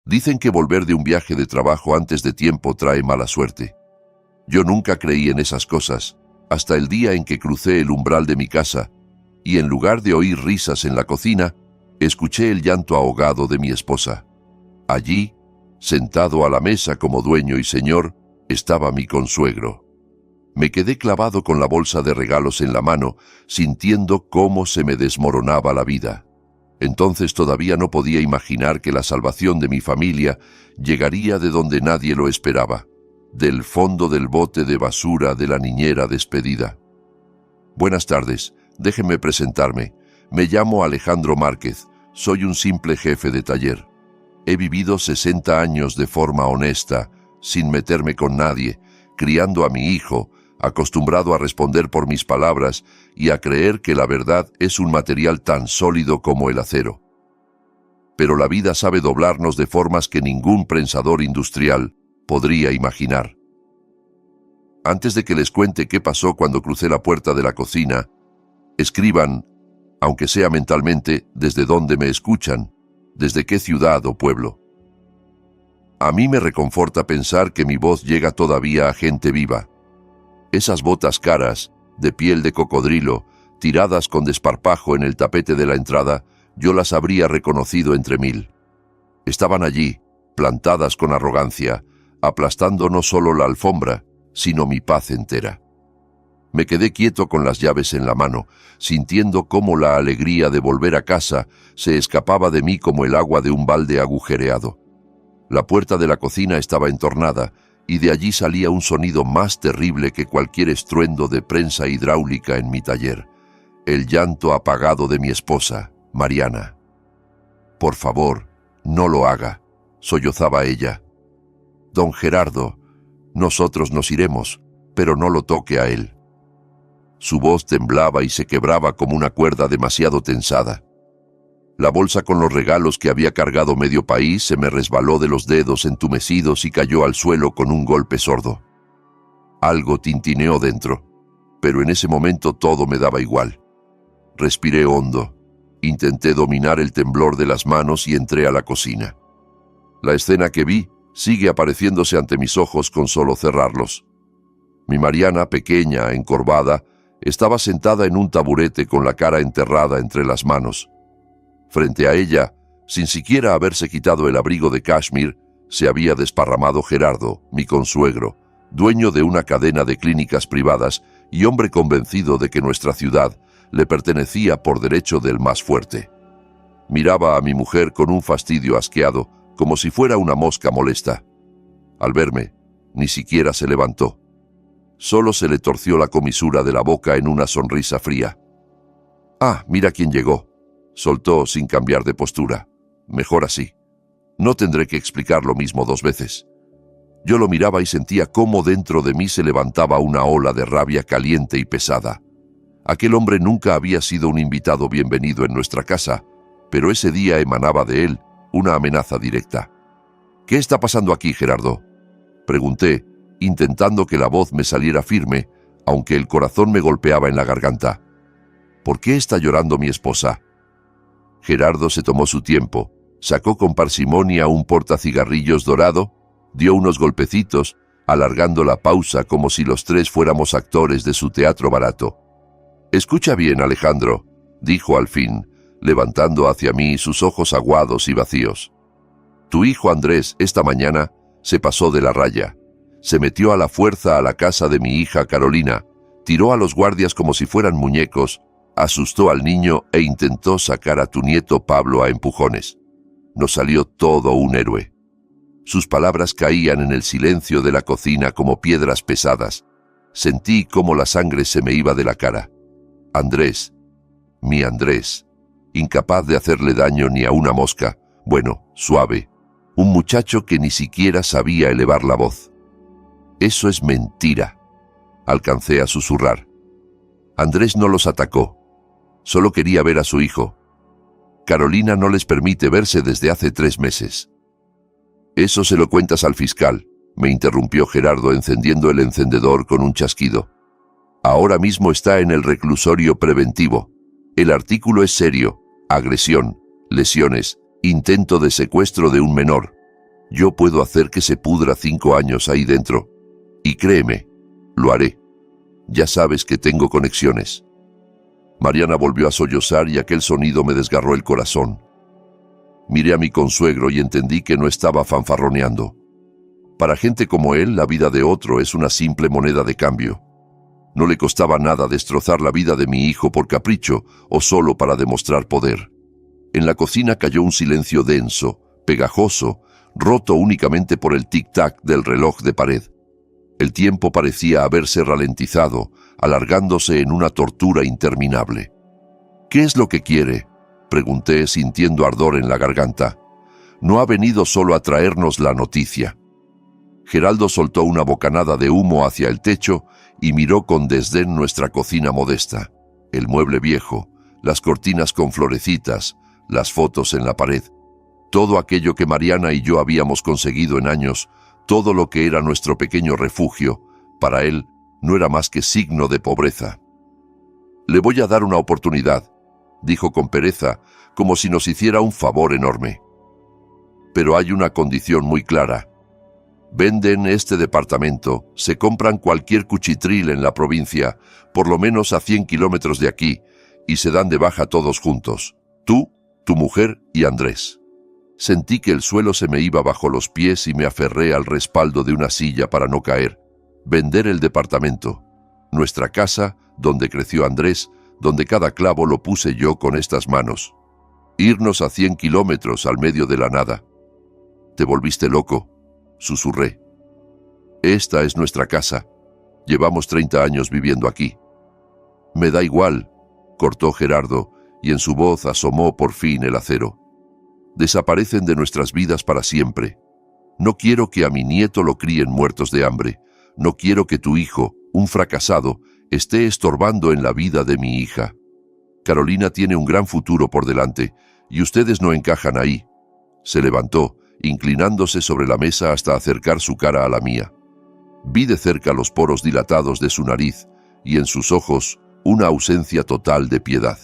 Dicen que volver de un viaje de trabajo antes de tiempo trae mala suerte. Yo nunca creí en esas cosas, hasta el día en que crucé el umbral de mi casa, y en lugar de oír risas en la cocina, escuché el llanto ahogado de mi esposa. Allí, sentado a la mesa como dueño y señor, estaba mi consuegro. Me quedé clavado con la bolsa de regalos en la mano, sintiendo cómo se me desmoronaba la vida. Entonces todavía no podía imaginar que la salvación de mi familia llegaría de donde nadie lo esperaba, del fondo del bote de basura de la niñera despedida. Buenas tardes, déjenme presentarme. Me llamo Alejandro Márquez, soy un simple jefe de taller. He vivido 60 años de forma honesta, sin meterme con nadie, criando a mi hijo, acostumbrado a responder por mis palabras y a creer que la verdad es un material tan sólido como el acero. Pero la vida sabe doblarnos de formas que ningún prensador industrial podría imaginar. Antes de que les cuente qué pasó cuando crucé la puerta de la cocina, escriban, aunque sea mentalmente, desde dónde me escuchan, desde qué ciudad o pueblo. A mí me reconforta pensar que mi voz llega todavía a gente viva. Esas botas caras, de piel de cocodrilo, tiradas con desparpajo en el tapete de la entrada, yo las habría reconocido entre mil. Estaban allí, plantadas con arrogancia, aplastando no solo la alfombra, sino mi paz entera. Me quedé quieto con las llaves en la mano, sintiendo cómo la alegría de volver a casa se escapaba de mí como el agua de un balde agujereado. La puerta de la cocina estaba entornada, y de allí salía un sonido más terrible que cualquier estruendo de prensa hidráulica en mi taller, el llanto apagado de mi esposa, Mariana. «Por favor, no lo haga», sollozaba ella. «Don Gerardo, nosotros nos iremos, pero no lo toque a él». Su voz temblaba y se quebraba como una cuerda demasiado tensada. La bolsa con los regalos que había cargado medio país se me resbaló de los dedos entumecidos y cayó al suelo con un golpe sordo. Algo tintineó dentro, pero en ese momento todo me daba igual. Respiré hondo, intenté dominar el temblor de las manos y entré a la cocina. La escena que vi sigue apareciéndose ante mis ojos con solo cerrarlos. Mi Mariana, pequeña, encorvada, estaba sentada en un taburete con la cara enterrada entre las manos. Frente a ella, sin siquiera haberse quitado el abrigo de cashmere, se había desparramado Gerardo, mi consuegro, dueño de una cadena de clínicas privadas y hombre convencido de que nuestra ciudad le pertenecía por derecho del más fuerte. Miraba a mi mujer con un fastidio asqueado, como si fuera una mosca molesta. Al verme, ni siquiera se levantó. Solo se le torció la comisura de la boca en una sonrisa fría. «Ah, mira quién llegó», soltó sin cambiar de postura. «Mejor así. No tendré que explicar lo mismo 2 veces». Yo lo miraba y sentía cómo dentro de mí se levantaba una ola de rabia caliente y pesada. Aquel hombre nunca había sido un invitado bienvenido en nuestra casa, pero ese día emanaba de él una amenaza directa. «¿Qué está pasando aquí, Gerardo?», pregunté, intentando que la voz me saliera firme, aunque el corazón me golpeaba en la garganta. «¿Por qué está llorando mi esposa?». Gerardo se tomó su tiempo, sacó con parsimonia un portacigarrillos dorado, dio unos golpecitos, alargando la pausa como si los 3 fuéramos actores de su teatro barato. «Escucha bien, Alejandro», dijo al fin, levantando hacia mí sus ojos aguados y vacíos. «Tu hijo Andrés esta mañana se pasó de la raya. Se metió a la fuerza a la casa de mi hija Carolina, tiró a los guardias como si fueran muñecos, asustó al niño e intentó sacar a tu nieto Pablo a empujones. Nos salió todo un héroe». Sus palabras caían en el silencio de la cocina como piedras pesadas. Sentí cómo la sangre se me iba de la cara. Andrés, mi Andrés, incapaz de hacerle daño ni a una mosca, bueno, suave, un muchacho que ni siquiera sabía elevar la voz. «Eso es mentira», alcancé a susurrar. Andrés no los atacó. Solo quería ver a su hijo. Carolina no les permite verse desde hace 3 meses. «Eso se lo cuentas al fiscal», me interrumpió Gerardo encendiendo el encendedor con un chasquido. «Ahora mismo está en el reclusorio preventivo. El artículo es serio: agresión, lesiones, intento de secuestro de un menor. Yo puedo hacer que se pudra 5 años ahí dentro. Y créeme, lo haré. Ya sabes que tengo conexiones. Mariana volvió a sollozar y aquel sonido me desgarró el corazón. Miré a mi consuegro y entendí que no estaba fanfarroneando. Para gente como él, la vida de otro es una simple moneda de cambio. No le costaba nada destrozar la vida de mi hijo por capricho o solo para demostrar poder. En la cocina cayó un silencio denso, pegajoso, roto únicamente por el tic-tac del reloj de pared. El tiempo parecía haberse ralentizado, alargándose en una tortura interminable. «¿Qué es lo que quiere?», pregunté sintiendo ardor en la garganta. «No ha venido solo a traernos la noticia». Geraldo soltó una bocanada de humo hacia el techo y miró con desdén nuestra cocina modesta, el mueble viejo, las cortinas con florecitas, las fotos en la pared. Todo aquello que Mariana y yo habíamos conseguido en años, todo lo que era nuestro pequeño refugio, para él no era más que signo de pobreza. «Le voy a dar una oportunidad», dijo con pereza, como si nos hiciera un favor enorme. «Pero hay una condición muy clara. Venden este departamento, se compran cualquier cuchitril en la provincia, por lo menos a 100 kilómetros de aquí, y se dan de baja todos juntos, tú, tu mujer y Andrés». Sentí que el suelo se me iba bajo los pies y me aferré al respaldo de una silla para no caer. Vender el departamento, nuestra casa, donde creció Andrés, donde cada clavo lo puse yo con estas manos. Irnos a 100 kilómetros al medio de la nada. «Te volviste loco», susurré. «Esta es nuestra casa. Llevamos 30 años viviendo aquí». «Me da igual», cortó Gerardo, y en su voz asomó por fin el acero. «Desaparecen de nuestras vidas para siempre. No quiero que a mi nieto lo críen muertos de hambre. No quiero que tu hijo, un fracasado, esté estorbando en la vida de mi hija. Carolina tiene un gran futuro por delante, y ustedes no encajan ahí». Se levantó, inclinándose sobre la mesa hasta acercar su cara a la mía. Vi de cerca los poros dilatados de su nariz, y en sus ojos una ausencia total de piedad.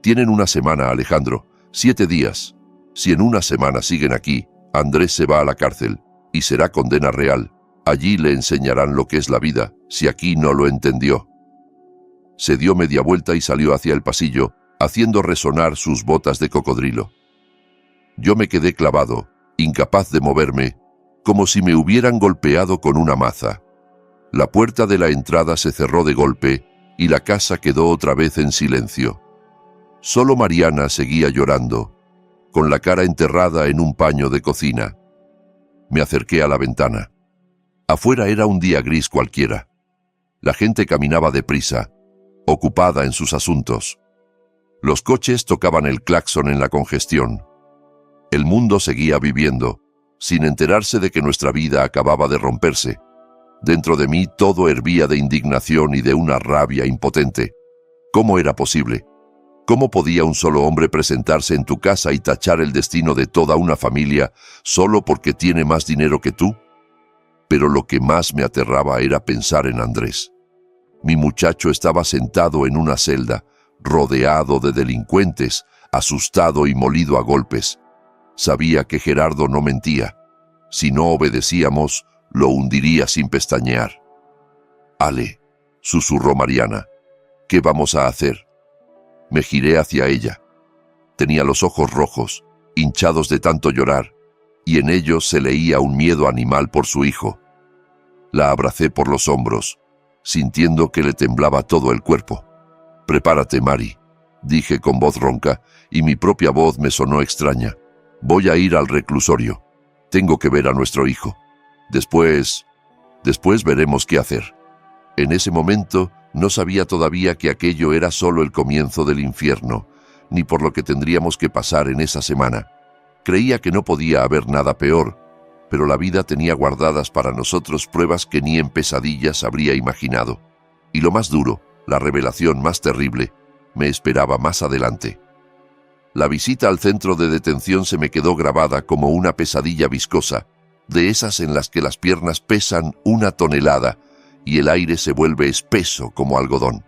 «Tienen una semana, Alejandro, 7 días. Si en una semana siguen aquí, Andrés se va a la cárcel, y será condena real. Allí le enseñarán lo que es la vida, si aquí no lo entendió». Se dio media vuelta y salió hacia el pasillo, haciendo resonar sus botas de cocodrilo. Yo me quedé clavado, incapaz de moverme, como si me hubieran golpeado con una maza. La puerta de la entrada se cerró de golpe y la casa quedó otra vez en silencio. Solo Mariana seguía llorando, con la cara enterrada en un paño de cocina. Me acerqué a la ventana. Afuera era un día gris cualquiera. La gente caminaba deprisa, ocupada en sus asuntos. Los coches tocaban el claxon en la congestión. El mundo seguía viviendo, sin enterarse de que nuestra vida acababa de romperse. Dentro de mí todo hervía de indignación y de una rabia impotente. ¿Cómo era posible? ¿Cómo podía un solo hombre presentarse en tu casa y tachar el destino de toda una familia solo porque tiene más dinero que tú? Pero lo que más me aterraba era pensar en Andrés. Mi muchacho estaba sentado en una celda, rodeado de delincuentes, asustado y molido a golpes. Sabía que Gerardo no mentía. Si no obedecíamos, lo hundiría sin pestañear. «Ale», susurró Mariana, «¿qué vamos a hacer?». Me giré hacia ella. Tenía los ojos rojos, hinchados de tanto llorar, y en ellos se leía un miedo animal por su hijo. La abracé por los hombros, sintiendo que le temblaba todo el cuerpo. «Prepárate, Mari», dije con voz ronca, y mi propia voz me sonó extraña. «Voy a ir al reclusorio. Tengo que ver a nuestro hijo. Después veremos qué hacer». En ese momento no sabía todavía que aquello era solo el comienzo del infierno, ni por lo que tendríamos que pasar en esa semana. Creía que no podía haber nada peor, pero la vida tenía guardadas para nosotros pruebas que ni en pesadillas habría imaginado. Y lo más duro, la revelación más terrible, me esperaba más adelante. La visita al centro de detención se me quedó grabada como una pesadilla viscosa, de esas en las que las piernas pesan 1 tonelada y el aire se vuelve espeso como algodón.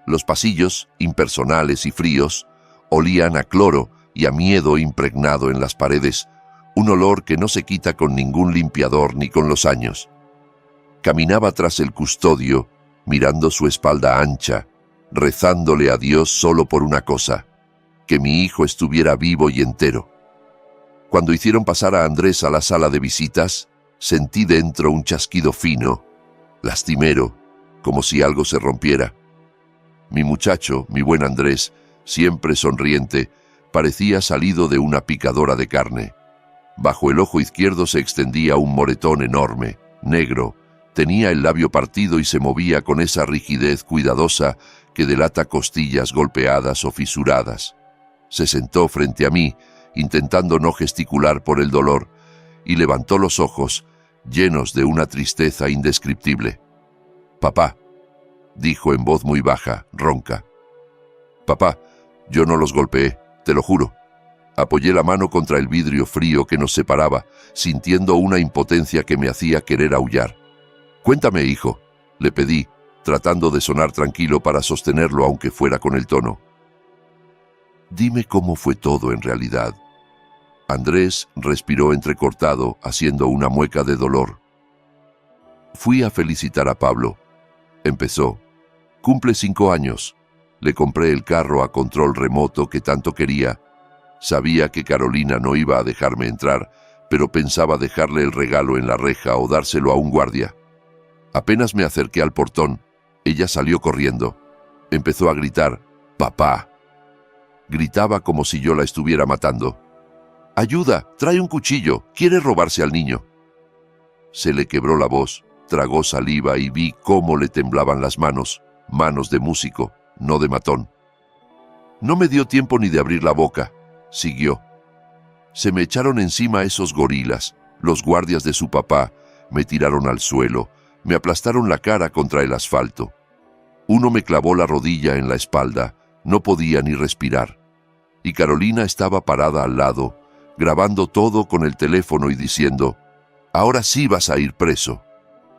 Los pasillos, impersonales y fríos, olían a cloro y a miedo impregnado en las paredes, un olor que no se quita con ningún limpiador ni con los años. Caminaba tras el custodio, mirando su espalda ancha, rezándole a Dios solo por una cosa, que mi hijo estuviera vivo y entero. Cuando hicieron pasar a Andrés a la sala de visitas, sentí dentro un chasquido fino, lastimero, como si algo se rompiera. Mi muchacho, mi buen Andrés, siempre sonriente, parecía salido de una picadora de carne. Bajo el ojo izquierdo se extendía un moretón enorme, negro, tenía el labio partido y se movía con esa rigidez cuidadosa que delata costillas golpeadas o fisuradas. Se sentó frente a mí, intentando no gesticular por el dolor, y levantó los ojos, llenos de una tristeza indescriptible. «Papá», dijo en voz muy baja, ronca. «Papá, yo no los golpeé, te lo juro». Apoyé la mano contra el vidrio frío que nos separaba, sintiendo una impotencia que me hacía querer aullar. «Cuéntame, hijo», le pedí, tratando de sonar tranquilo para sostenerlo aunque fuera con el tono. «Dime cómo fue todo en realidad». Andrés respiró entrecortado, haciendo una mueca de dolor. «Fui a felicitar a Pablo», empezó. «Cumple 5 años. Le compré el carro a control remoto que tanto quería. Sabía que Carolina no iba a dejarme entrar, pero pensaba dejarle el regalo en la reja o dárselo a un guardia. Apenas me acerqué al portón, ella salió corriendo. Empezó a gritar, «¡Papá!». Gritaba como si yo la estuviera matando. «¡Ayuda! ¡Trae un cuchillo! ¡Quiere robarse al niño!». Se le quebró la voz, tragó saliva y vi cómo le temblaban las manos, manos de músico, no de matón. No me dio tiempo ni de abrir la boca. Siguió. Se me echaron encima esos gorilas, los guardias de su papá, me tiraron al suelo, me aplastaron la cara contra el asfalto. Uno me clavó la rodilla en la espalda, no podía ni respirar. Y Carolina estaba parada al lado, grabando todo con el teléfono y diciendo, «Ahora sí vas a ir preso».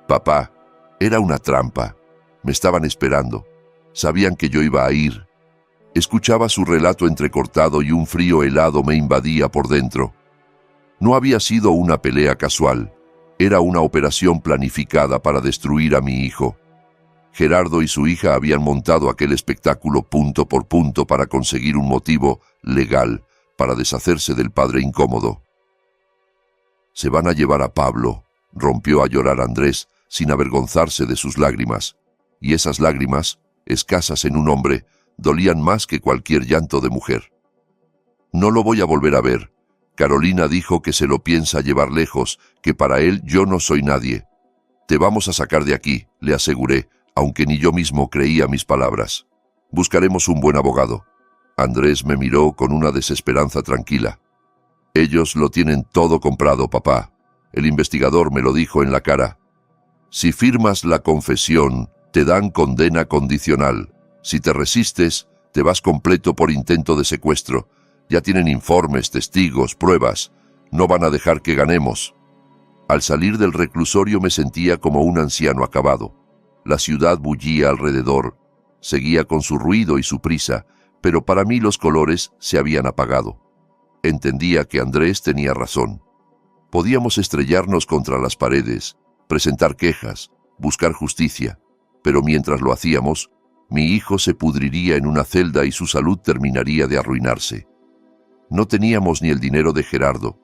Papá, era una trampa. Me estaban esperando. Sabían que yo iba a ir. Escuchaba su relato entrecortado y un frío helado me invadía por dentro. No había sido una pelea casual. Era una operación planificada para destruir a mi hijo. Gerardo y su hija habían montado aquel espectáculo punto por punto para conseguir un motivo legal para deshacerse del padre incómodo. «Se van a llevar a Pablo», rompió a llorar Andrés, sin avergonzarse de sus lágrimas. Y esas lágrimas, escasas en un hombre, dolían más que cualquier llanto de mujer. «No lo voy a volver a ver. Carolina dijo que se lo piensa llevar lejos, que para él yo no soy nadie. Te vamos a sacar de aquí», le aseguré, aunque ni yo mismo creía mis palabras. «Buscaremos un buen abogado». Andrés me miró con una desesperanza tranquila. «Ellos lo tienen todo comprado, papá. El investigador me lo dijo en la cara. Si firmas la confesión, te dan condena condicional. Si te resistes, te vas completo por intento de secuestro. Ya tienen informes, testigos, pruebas. No van a dejar que ganemos». Al salir del reclusorio me sentía como un anciano acabado. La ciudad bullía alrededor, seguía con su ruido y su prisa, pero para mí los colores se habían apagado. Entendía que Andrés tenía razón. Podíamos estrellarnos contra las paredes, presentar quejas, buscar justicia, pero mientras lo hacíamos, mi hijo se pudriría en una celda y su salud terminaría de arruinarse. No teníamos ni el dinero de Gerardo,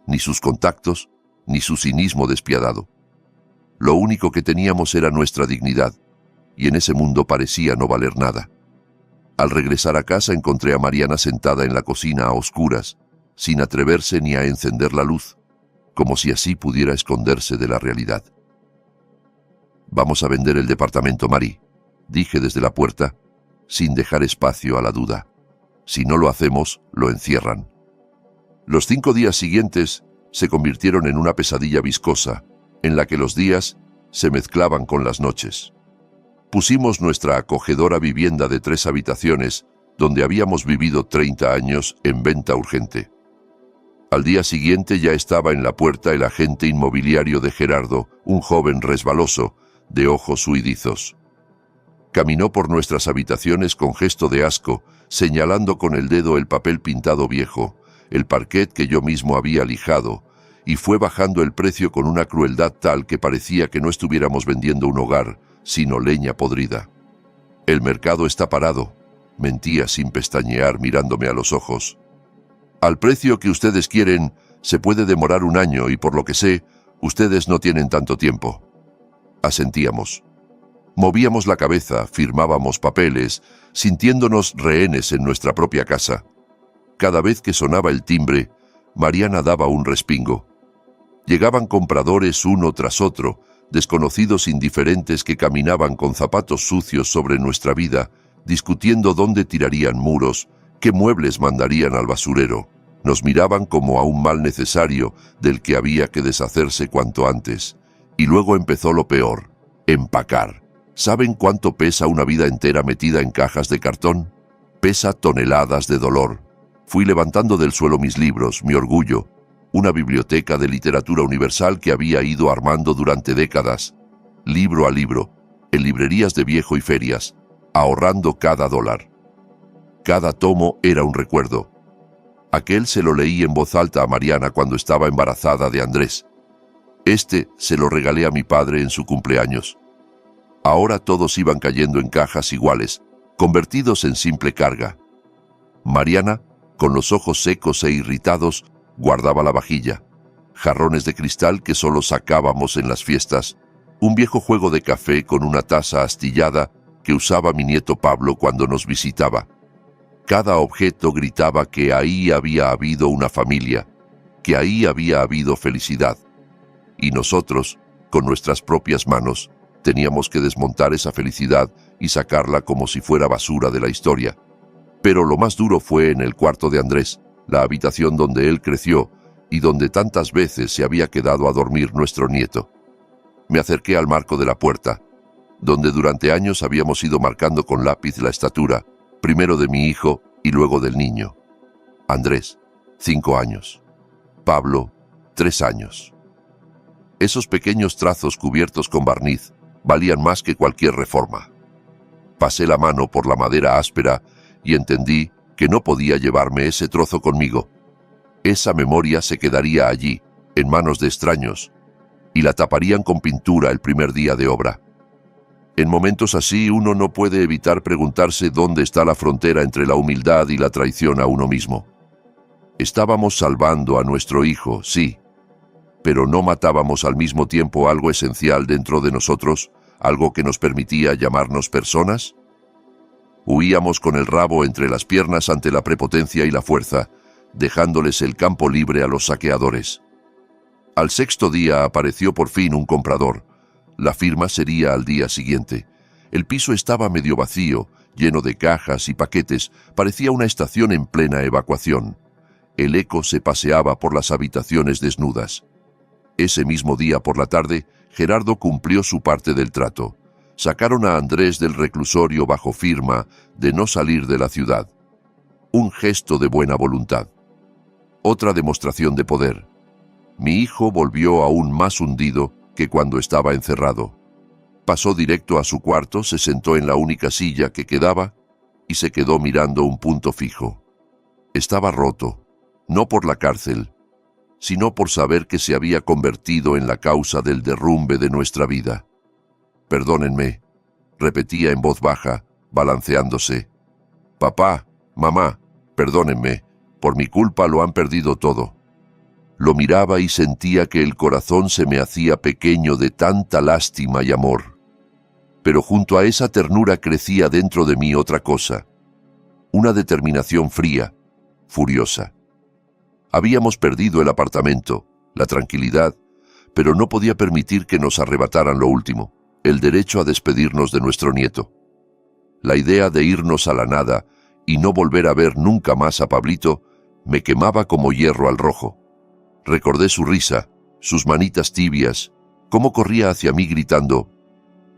ni sus contactos, ni su cinismo despiadado. Lo único que teníamos era nuestra dignidad, y en ese mundo parecía no valer nada. Al regresar a casa encontré a Mariana sentada en la cocina a oscuras, sin atreverse ni a encender la luz, como si así pudiera esconderse de la realidad. «Vamos a vender el departamento, Mari», dije desde la puerta, sin dejar espacio a la duda. «Si no lo hacemos, lo encierran». Los 5 días siguientes se convirtieron en una pesadilla viscosa, en la que los días se mezclaban con las noches. Pusimos nuestra acogedora vivienda de 3 habitaciones, donde habíamos vivido 30 años, en venta urgente. Al día siguiente ya estaba en la puerta el agente inmobiliario de Gerardo, un joven resbaloso, de ojos huidizos. Caminó por nuestras habitaciones con gesto de asco, señalando con el dedo el papel pintado viejo, el parquet que yo mismo había lijado, y fue bajando el precio con una crueldad tal que parecía que no estuviéramos vendiendo un hogar, sino leña podrida. «El mercado está parado», mentía sin pestañear mirándome a los ojos. «Al precio que ustedes quieren, se puede demorar un año y por lo que sé, ustedes no tienen tanto tiempo». Asentíamos. Movíamos la cabeza, firmábamos papeles, sintiéndonos rehenes en nuestra propia casa. Cada vez que sonaba el timbre, Mariana daba un respingo. Llegaban compradores uno tras otro, desconocidos indiferentes que caminaban con zapatos sucios sobre nuestra vida, discutiendo dónde tirarían muros, qué muebles mandarían al basurero. Nos miraban como a un mal necesario del que había que deshacerse cuanto antes. Y luego empezó lo peor: empacar. ¿Saben cuánto pesa una vida entera metida en cajas de cartón? Pesa toneladas de dolor. Fui levantando del suelo mis libros, mi orgullo, una biblioteca de literatura universal que había ido armando durante décadas, libro a libro, en librerías de viejo y ferias, ahorrando cada dólar. Cada tomo era un recuerdo. Aquel se lo leí en voz alta a Mariana cuando estaba embarazada de Andrés. Este se lo regalé a mi padre en su cumpleaños. Ahora todos iban cayendo en cajas iguales, convertidos en simple carga. Mariana, con los ojos secos e irritados, guardaba la vajilla, jarrones de cristal que solo sacábamos en las fiestas, un viejo juego de café con una taza astillada que usaba mi nieto Pablo cuando nos visitaba. Cada objeto gritaba que ahí había habido una familia, que ahí había habido felicidad. Y nosotros, con nuestras propias manos, teníamos que desmontar esa felicidad y sacarla como si fuera basura de la historia. Pero lo más duro fue en el cuarto de Andrés, la habitación donde él creció y donde tantas veces se había quedado a dormir nuestro nieto. Me acerqué al marco de la puerta, donde durante años habíamos ido marcando con lápiz la estatura, primero de mi hijo y luego del niño. Andrés, 5 años. Pablo, 3 años. Esos pequeños trazos cubiertos con barniz valían más que cualquier reforma. Pasé la mano por la madera áspera y entendí que no podía llevarme ese trozo conmigo. Esa memoria se quedaría allí, en manos de extraños, y la taparían con pintura el primer día de obra. En momentos así uno no puede evitar preguntarse dónde está la frontera entre la humildad y la traición a uno mismo. Estábamos salvando a nuestro hijo, sí, pero ¿no matábamos al mismo tiempo algo esencial dentro de nosotros, algo que nos permitía llamarnos personas? Huíamos con el rabo entre las piernas ante la prepotencia y la fuerza, dejándoles el campo libre a los saqueadores. Al 6.º día apareció por fin un comprador. La firma sería al día siguiente. El piso estaba medio vacío, lleno de cajas y paquetes, parecía una estación en plena evacuación. El eco se paseaba por las habitaciones desnudas. Ese mismo día por la tarde, Gerardo cumplió su parte del trato. Sacaron a Andrés del reclusorio bajo firma de no salir de la ciudad. Un gesto de buena voluntad. Otra demostración de poder. Mi hijo volvió aún más hundido que cuando estaba encerrado. Pasó directo a su cuarto, se sentó en la única silla que quedaba y se quedó mirando un punto fijo. Estaba roto, no por la cárcel, sino por saber que se había convertido en la causa del derrumbe de nuestra vida. «Perdónenme», repetía en voz baja, balanceándose. «Papá, mamá, perdónenme, por mi culpa lo han perdido todo». Lo miraba y sentía que el corazón se me hacía pequeño de tanta lástima y amor. Pero junto a esa ternura crecía dentro de mí otra cosa, una determinación fría, furiosa. Habíamos perdido el apartamento, la tranquilidad, pero no podía permitir que nos arrebataran lo último, el derecho a despedirnos de nuestro nieto. La idea de irnos a la nada y no volver a ver nunca más a Pablito me quemaba como hierro al rojo. Recordé su risa, sus manitas tibias, cómo corría hacia mí gritando: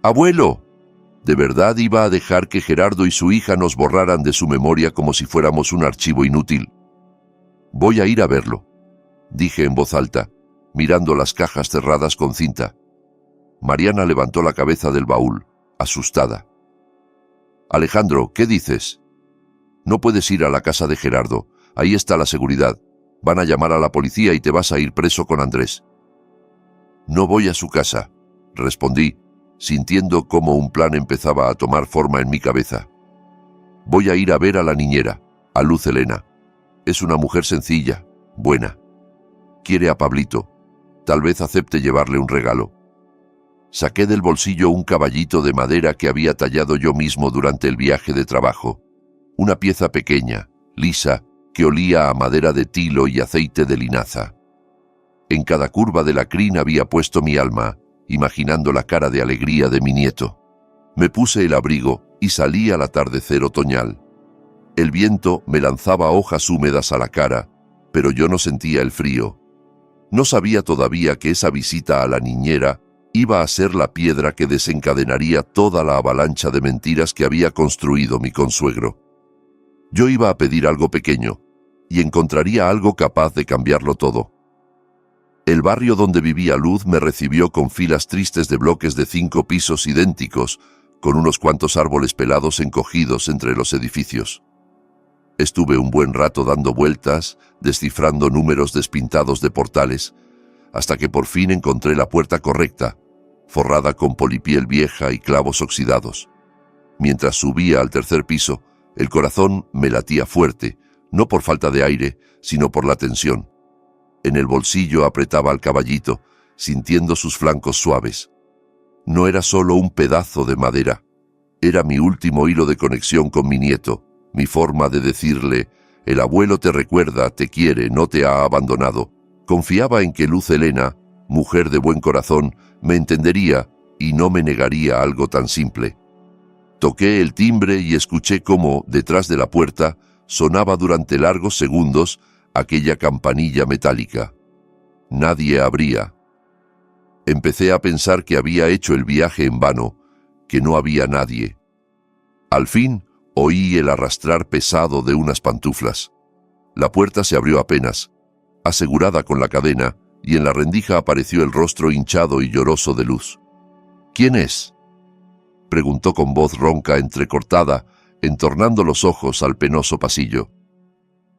«¡Abuelo!». ¿De verdad iba a dejar que Gerardo y su hija nos borraran de su memoria como si fuéramos un archivo inútil? «Voy a ir a verlo», dije en voz alta, mirando las cajas cerradas con cinta. Mariana levantó la cabeza del baúl, asustada. «Alejandro, ¿qué dices?». «No puedes ir a la casa de Gerardo, ahí está la seguridad. Van a llamar a la policía y te vas a ir preso con Andrés. No voy a su casa, respondí, sintiendo cómo un plan empezaba a tomar forma en mi cabeza. Voy a ir a ver a la niñera, a Luz Helena. Es una mujer sencilla, buena. Quiere a Pablito. Tal vez acepte llevarle un regalo. Saqué del bolsillo un caballito de madera que había tallado yo mismo durante el viaje de trabajo. Una pieza pequeña, lisa, que olía a madera de tilo y aceite de linaza. En cada curva de la crin había puesto mi alma, imaginando la cara de alegría de mi nieto. Me puse el abrigo y salí al atardecer otoñal. El viento me lanzaba hojas húmedas a la cara, pero yo no sentía el frío. No sabía todavía que esa visita a la niñera iba a ser la piedra que desencadenaría toda la avalancha de mentiras que había construido mi consuegro. Yo iba a pedir algo pequeño, y encontraría algo capaz de cambiarlo todo. El barrio donde vivía Luz me recibió con filas tristes de bloques de 5 pisos idénticos, con unos cuantos árboles pelados encogidos entre los edificios. Estuve un buen rato dando vueltas, descifrando números despintados de portales, hasta que por fin encontré la puerta correcta, forrada con polipiel vieja y clavos oxidados. Mientras subía al 3er piso, el corazón me latía fuerte, no por falta de aire, sino por la tensión. En el bolsillo apretaba al caballito, sintiendo sus flancos suaves. No era solo un pedazo de madera, era mi último hilo de conexión con mi nieto, mi forma de decirle: el abuelo te recuerda, te quiere, no te ha abandonado. Confiaba en que Luz Helena, mujer de buen corazón, me entendería y no me negaría algo tan simple. Toqué el timbre y escuché cómo, detrás de la puerta, sonaba durante largos segundos aquella campanilla metálica. Nadie abría. Empecé a pensar que había hecho el viaje en vano, que no había nadie. Al fin, oí el arrastrar pesado de unas pantuflas. La puerta se abrió apenas, asegurada con la cadena, y en la rendija apareció el rostro hinchado y lloroso de Luz. «¿Quién es?», preguntó con voz ronca entrecortada, entornando los ojos al penoso pasillo.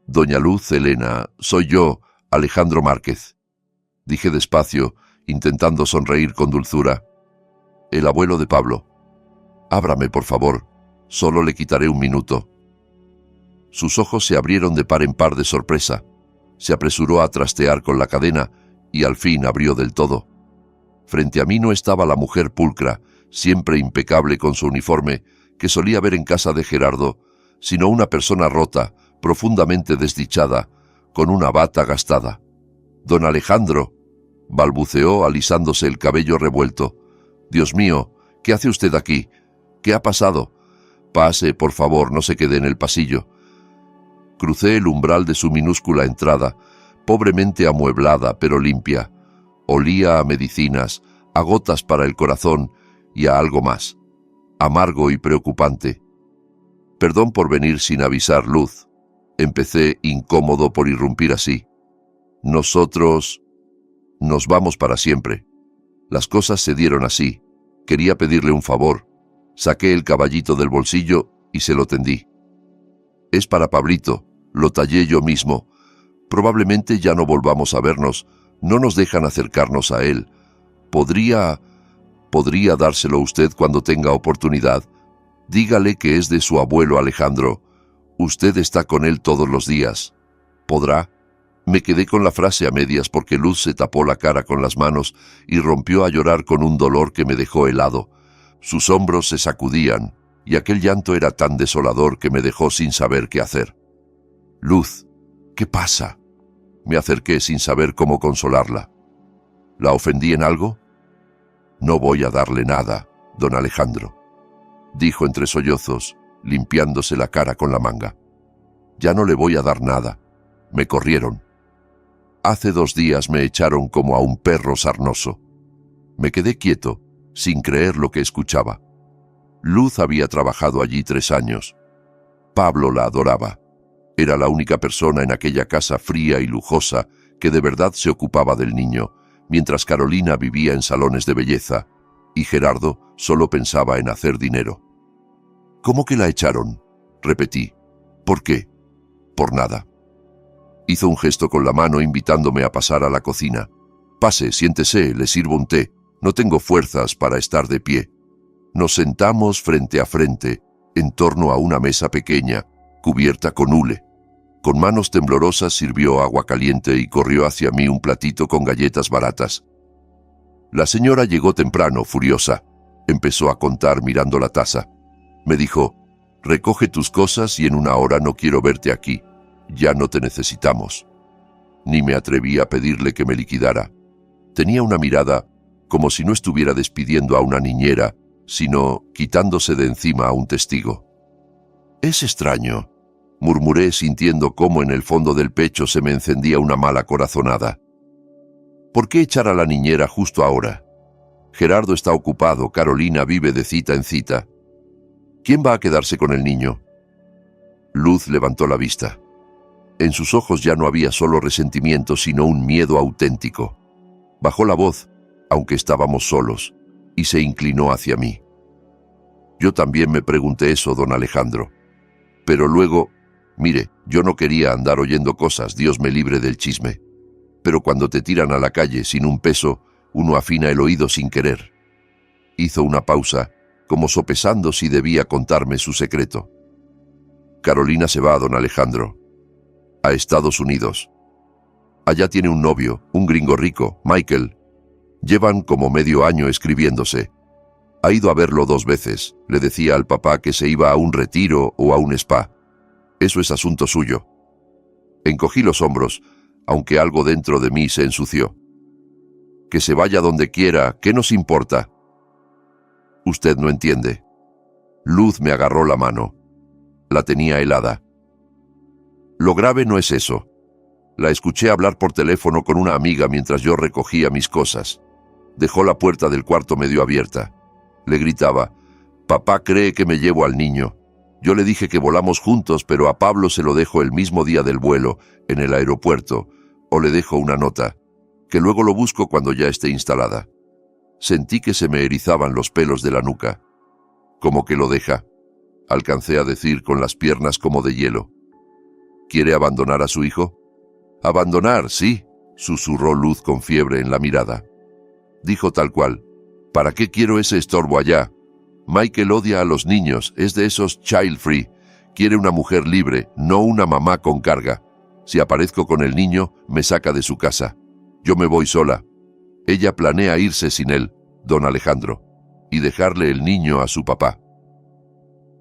«Doña Luz Helena, soy yo, Alejandro Márquez», dije despacio, intentando sonreír con dulzura. «El abuelo de Pablo. Ábrame, por favor. Solo le quitaré un minuto». Sus ojos se abrieron de par en par de sorpresa. Se apresuró a trastear con la cadena y al fin abrió del todo. Frente a mí no estaba la mujer pulcra, siempre impecable con su uniforme, que solía ver en casa de Gerardo, sino una persona rota, profundamente desdichada, con una bata gastada. «Don Alejandro», balbuceó alisándose el cabello revuelto. «Dios mío, ¿qué hace usted aquí? ¿Qué ha pasado? Pase, por favor, no se quede en el pasillo». Crucé el umbral de su minúscula entrada, pobremente amueblada pero limpia. Olía a medicinas, a gotas para el corazón y a algo más, amargo y preocupante. «Perdón por venir sin avisar, Luz», empecé, incómodo por irrumpir así. «Nosotros nos vamos para siempre. Las cosas se dieron así. Quería pedirle un favor». Saqué el caballito del bolsillo y se lo tendí. «Es para Pablito, lo tallé yo mismo. Probablemente ya no volvamos a vernos, no nos dejan acercarnos a él. ¿Podría dárselo usted cuando tenga oportunidad? Dígale que es de su abuelo Alejandro. Usted está con él todos los días. ¿Podrá?». Me quedé con la frase a medias porque Luz se tapó la cara con las manos y rompió a llorar con un dolor que me dejó helado. Sus hombros se sacudían y aquel llanto era tan desolador que me dejó sin saber qué hacer. «Luz, ¿qué pasa?». Me acerqué sin saber cómo consolarla. «¿La ofendí en algo?». «No voy a darle nada, don Alejandro», dijo entre sollozos, limpiándose la cara con la manga. «Ya no le voy a dar nada. Me corrieron. Hace 2 días me echaron como a un perro sarnoso». Me quedé quieto, sin creer lo que escuchaba. Luz había trabajado allí 3 años. Pablo la adoraba. Era la única persona en aquella casa fría y lujosa que de verdad se ocupaba del niño, mientras Carolina vivía en salones de belleza, y Gerardo solo pensaba en hacer dinero. «¿Cómo que la echaron?», repetí. «¿Por qué?». «Por nada». Hizo un gesto con la mano invitándome a pasar a la cocina. «Pase, siéntese, le sirvo un té. No tengo fuerzas para estar de pie». Nos sentamos frente a frente, en torno a una mesa pequeña, cubierta con hule. Con manos temblorosas sirvió agua caliente y corrió hacia mí un platito con galletas baratas. La señora llegó temprano, furiosa. Empezó a contar mirando la taza. Me dijo: «Recoge tus cosas y en una hora no quiero verte aquí. Ya no te necesitamos». Ni me atreví a pedirle que me liquidara. Tenía una mirada como si no estuviera despidiendo a una niñera, sino quitándose de encima a un testigo. «Es extraño», murmuré sintiendo cómo en el fondo del pecho se me encendía una mala corazonada. ¿Por qué echar a la niñera justo ahora? Gerardo está ocupado, Carolina vive de cita en cita. ¿Quién va a quedarse con el niño? Luz levantó la vista. En sus ojos ya no había solo resentimiento, sino un miedo auténtico. Bajó la voz, aunque estábamos solos, y se inclinó hacia mí. Yo también me pregunté eso, don Alejandro. Pero luego, mire, yo no quería andar oyendo cosas, Dios me libre del chisme. Pero cuando te tiran a la calle sin un peso, uno afina el oído sin querer. Hizo una pausa, como sopesando si debía contarme su secreto. Carolina se va, don Alejandro, a Estados Unidos. Allá tiene un novio, un gringo rico, Michael. Llevan como medio año escribiéndose. Ha ido a verlo 2 veces. Le decía al papá que se iba a un retiro o a un spa. Eso es asunto suyo. Encogí los hombros, aunque algo dentro de mí se ensució. Que se vaya donde quiera, ¿qué nos importa? Usted no entiende. Luz me agarró la mano. La tenía helada. Lo grave no es eso. La escuché hablar por teléfono con una amiga mientras yo recogía mis cosas. Dejó la puerta del cuarto medio abierta. Le gritaba: «Papá cree que me llevo al niño». Yo le dije que volamos juntos, pero a Pablo se lo dejo el mismo día del vuelo, en el aeropuerto, o le dejo una nota, que luego lo busco cuando ya esté instalada. Sentí que se me erizaban los pelos de la nuca. «¿Cómo que lo deja?», alcancé a decir con las piernas como de hielo. «¿Quiere abandonar a su hijo?». «Abandonar, sí», susurró Luz con fiebre en la mirada. Dijo tal cual: «¿Para qué quiero ese estorbo allá? Michael odia a los niños, es de esos child free. Quiere una mujer libre, no una mamá con carga. Si aparezco con el niño, me saca de su casa. Yo me voy sola. Ella planea irse sin él, don Alejandro, y dejarle el niño a su papá».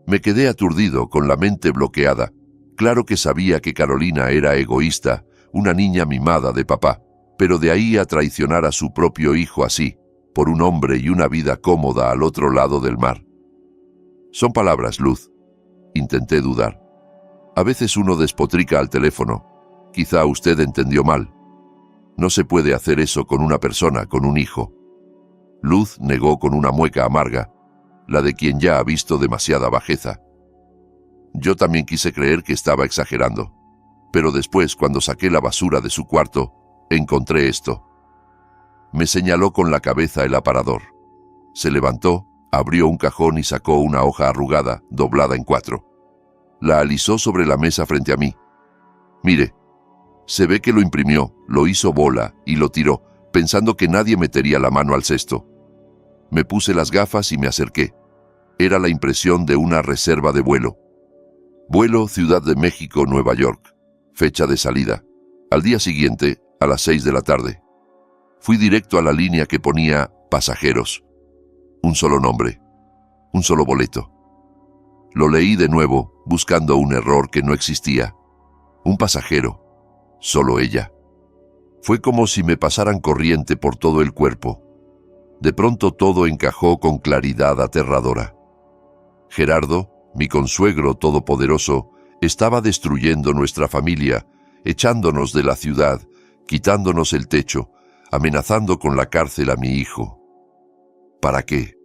Me quedé aturdido, con la mente bloqueada. Claro que sabía que Carolina era egoísta, una niña mimada de papá, pero de ahí a traicionar a su propio hijo así, por un hombre y una vida cómoda al otro lado del mar. Son palabras, Luz. Intenté dudar. A veces uno despotrica al teléfono. Quizá usted entendió mal. No se puede hacer eso con una persona, con un hijo. Luz negó con una mueca amarga, la de quien ya ha visto demasiada bajeza. Yo también quise creer que estaba exagerando, pero después, cuando saqué la basura de su cuarto, encontré esto. Me señaló con la cabeza el aparador. Se levantó, abrió un cajón y sacó una hoja arrugada, doblada en 4. La alisó sobre la mesa frente a mí. «Mire, se ve que lo imprimió, lo hizo bola y lo tiró, pensando que nadie metería la mano al cesto». Me puse las gafas y me acerqué. Era la impresión de una reserva de vuelo. Vuelo Ciudad de México, Nueva York. Fecha de salida: al día siguiente, a las 6 de la tarde. Fui directo a la línea que ponía pasajeros. Un solo nombre, un solo boleto. Lo leí de nuevo, buscando un error que no existía. Un pasajero, solo ella. Fue como si me pasaran corriente por todo el cuerpo. De pronto todo encajó con claridad aterradora. Gerardo, mi consuegro todopoderoso, estaba destruyendo nuestra familia, echándonos de la ciudad, quitándonos el techo, amenazando con la cárcel a mi hijo. ¿Para qué?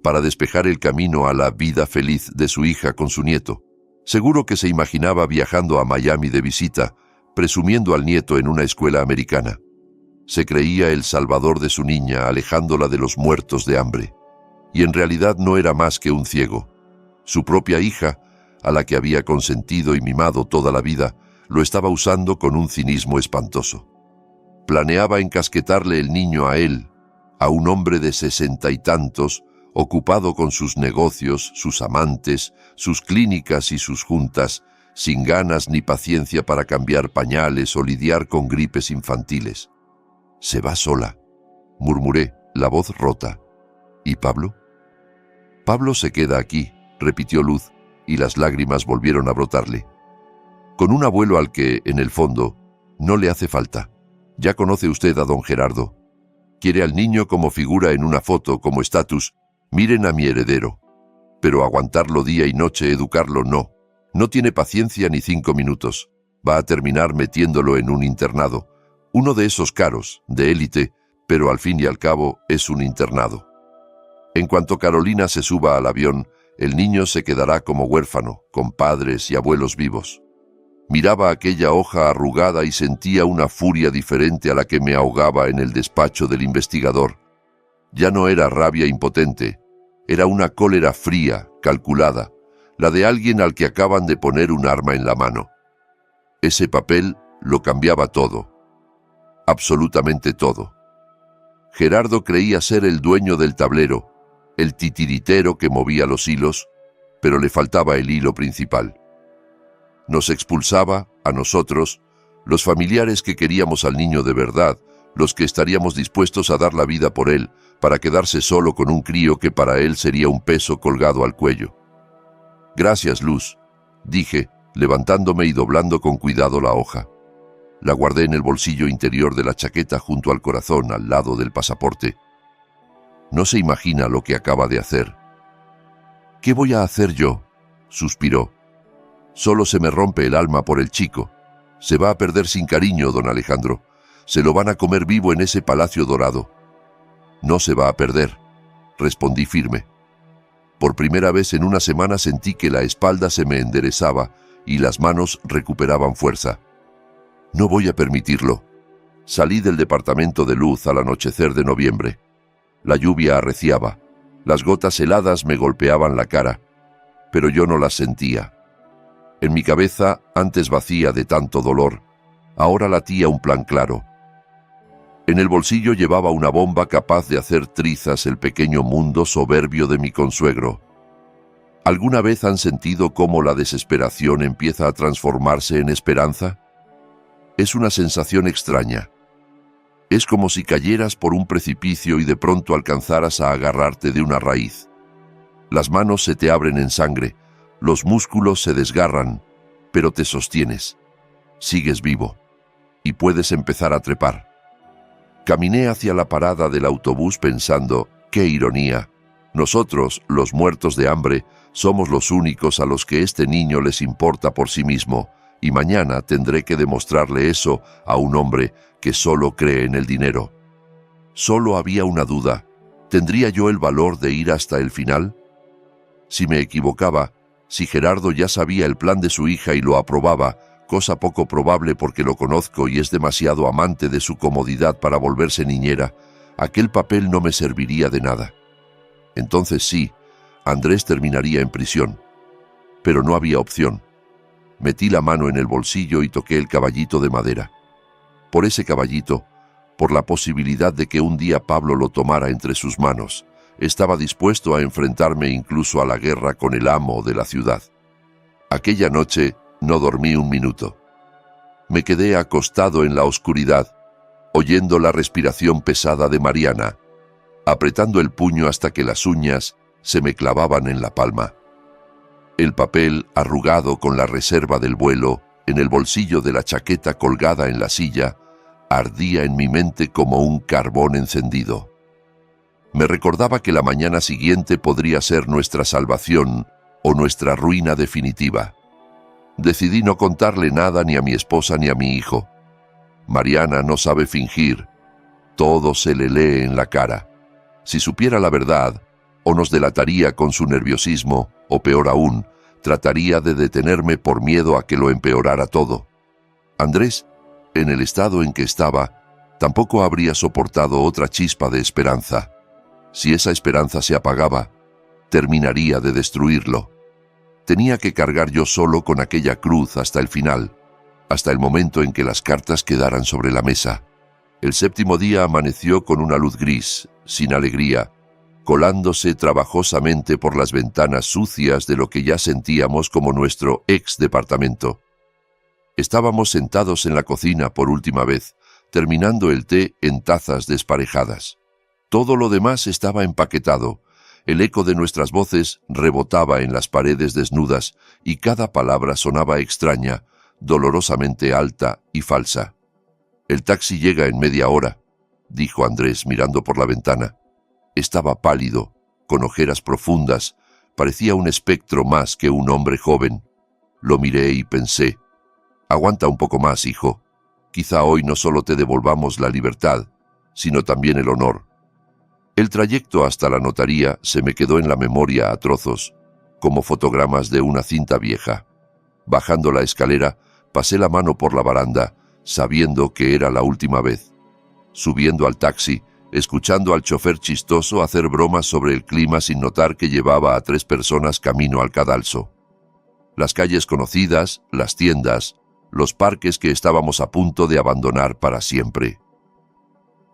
Para despejar el camino a la vida feliz de su hija con su nieto. Seguro que se imaginaba viajando a Miami de visita, presumiendo al nieto en una escuela americana. Se creía el salvador de su niña, alejándola de los muertos de hambre. Y en realidad no era más que un ciego. Su propia hija, a la que había consentido y mimado toda la vida, lo estaba usando con un cinismo espantoso. Planeaba encasquetarle el niño a él, a un hombre de 60 y tantos, ocupado con sus negocios, sus amantes, sus clínicas y sus juntas, sin ganas ni paciencia para cambiar pañales o lidiar con gripes infantiles. «Se va sola», murmuré, la voz rota. «¿Y Pablo?» «Pablo se queda aquí», repitió Luz, y las lágrimas volvieron a brotarle. «Con un abuelo al que, en el fondo, no le hace falta. Ya conoce usted a don Gerardo. Quiere al niño como figura en una foto, como estatus. Miren a mi heredero. Pero aguantarlo día y noche, educarlo, no. No tiene paciencia ni 5 minutos. Va a terminar metiéndolo en un internado. Uno de esos caros, de élite, pero al fin y al cabo es un internado. En cuanto Carolina se suba al avión, el niño se quedará como huérfano, con padres y abuelos vivos». Miraba aquella hoja arrugada y sentía una furia diferente a la que me ahogaba en el despacho del investigador. Ya no era rabia impotente, era una cólera fría, calculada, la de alguien al que acaban de poner un arma en la mano. Ese papel lo cambiaba todo, absolutamente todo. Gerardo creía ser el dueño del tablero, el titiritero que movía los hilos, pero le faltaba el hilo principal. Nos expulsaba, a nosotros, los familiares que queríamos al niño de verdad, los que estaríamos dispuestos a dar la vida por él, para quedarse solo con un crío que para él sería un peso colgado al cuello. «Gracias, Luz», dije, levantándome y doblando con cuidado la hoja. La guardé en el bolsillo interior de la chaqueta junto al corazón, al lado del pasaporte. No se imagina lo que acaba de hacer. «¿Qué voy a hacer yo?», suspiró. «Solo se me rompe el alma por el chico. Se va a perder sin cariño, don Alejandro. Se lo van a comer vivo en ese palacio dorado». «No se va a perder», respondí firme. Por primera vez en una semana sentí que la espalda se me enderezaba y las manos recuperaban fuerza. «No voy a permitirlo». Salí del departamento de Luz al anochecer de noviembre. La lluvia arreciaba. Las gotas heladas me golpeaban la cara, pero yo no las sentía. En mi cabeza, antes vacía de tanto dolor, ahora latía un plan claro. En el bolsillo llevaba una bomba capaz de hacer trizas el pequeño mundo soberbio de mi consuegro. ¿Alguna vez han sentido cómo la desesperación empieza a transformarse en esperanza? Es una sensación extraña. Es como si cayeras por un precipicio y de pronto alcanzaras a agarrarte de una raíz. Las manos se te abren en sangre, los músculos se desgarran, pero te sostienes. Sigues vivo y puedes empezar a trepar. Caminé hacia la parada del autobús pensando, ¡qué ironía! Nosotros, los muertos de hambre, somos los únicos a los que este niño les importa por sí mismo, y mañana tendré que demostrarle eso a un hombre que solo cree en el dinero. Solo había una duda. ¿Tendría yo el valor de ir hasta el final? Si me equivocaba, si Gerardo ya sabía el plan de su hija y lo aprobaba, cosa poco probable porque lo conozco y es demasiado amante de su comodidad para volverse niñera, aquel papel no me serviría de nada. Entonces sí, Andrés terminaría en prisión. Pero no había opción. Metí la mano en el bolsillo y toqué el caballito de madera. Por ese caballito, por la posibilidad de que un día Pablo lo tomara entre sus manos, estaba dispuesto a enfrentarme incluso a la guerra con el amo de la ciudad. Aquella noche no dormí un minuto. Me quedé acostado en la oscuridad, oyendo la respiración pesada de Mariana, apretando el puño hasta que las uñas se me clavaban en la palma. El papel, arrugado con la reserva del vuelo, en el bolsillo de la chaqueta colgada en la silla, ardía en mi mente como un carbón encendido. Me recordaba que la mañana siguiente podría ser nuestra salvación o nuestra ruina definitiva. Decidí no contarle nada ni a mi esposa ni a mi hijo. Mariana no sabe fingir. Todo se le lee en la cara. Si supiera la verdad, o nos delataría con su nerviosismo, o peor aún, trataría de detenerme por miedo a que lo empeorara todo. Andrés, en el estado en que estaba, tampoco habría soportado otra chispa de esperanza. Si esa esperanza se apagaba, terminaría de destruirlo. Tenía que cargar yo solo con aquella cruz hasta el final, hasta el momento en que las cartas quedaran sobre la mesa. El séptimo día amaneció con una luz gris, sin alegría, colándose trabajosamente por las ventanas sucias de lo que ya sentíamos como nuestro ex-departamento. Estábamos sentados en la cocina por última vez, terminando el té en tazas desparejadas. Todo lo demás estaba empaquetado. El eco de nuestras voces rebotaba en las paredes desnudas y cada palabra sonaba extraña, dolorosamente alta y falsa. «El taxi llega en media hora», dijo Andrés mirando por la ventana. Estaba pálido, con ojeras profundas, parecía un espectro más que un hombre joven. Lo miré y pensé, «Aguanta un poco más, hijo. Quizá hoy no solo te devolvamos la libertad, sino también el honor». El trayecto hasta la notaría se me quedó en la memoria a trozos, como fotogramas de una cinta vieja. Bajando la escalera, pasé la mano por la baranda, sabiendo que era la última vez. Subiendo al taxi, escuchando al chofer chistoso hacer bromas sobre el clima sin notar que llevaba a 3 personas camino al cadalso. Las calles conocidas, las tiendas, los parques que estábamos a punto de abandonar para siempre.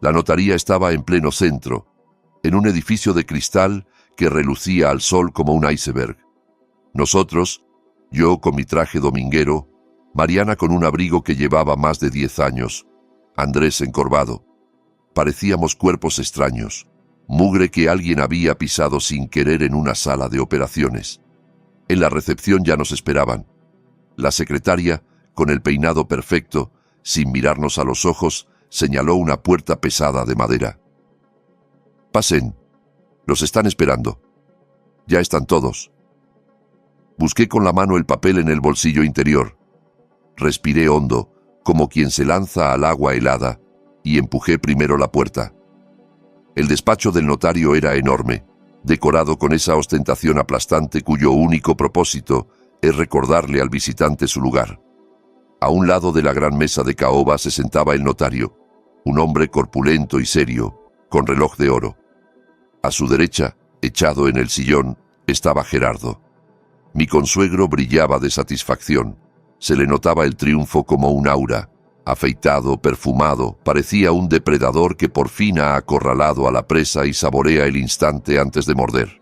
La notaría estaba en pleno centro, en un edificio de cristal que relucía al sol como un iceberg. Nosotros, yo con mi traje dominguero, Mariana con un abrigo que llevaba más de 10 años, Andrés encorvado. Parecíamos cuerpos extraños, mugre que alguien había pisado sin querer en una sala de operaciones. En la recepción ya nos esperaban. La secretaria, con el peinado perfecto, sin mirarnos a los ojos, señaló una puerta pesada de madera. «Pasen. Los están esperando. Ya están todos». Busqué con la mano el papel en el bolsillo interior. Respiré hondo, como quien se lanza al agua helada, y empujé primero la puerta. El despacho del notario era enorme, decorado con esa ostentación aplastante cuyo único propósito es recordarle al visitante su lugar. A un lado de la gran mesa de caoba se sentaba el notario, un hombre corpulento y serio, con reloj de oro. A su derecha, echado en el sillón, estaba Gerardo. Mi consuegro brillaba de satisfacción. Se le notaba el triunfo como un aura. Afeitado, perfumado, parecía un depredador que por fin ha acorralado a la presa y saborea el instante antes de morder.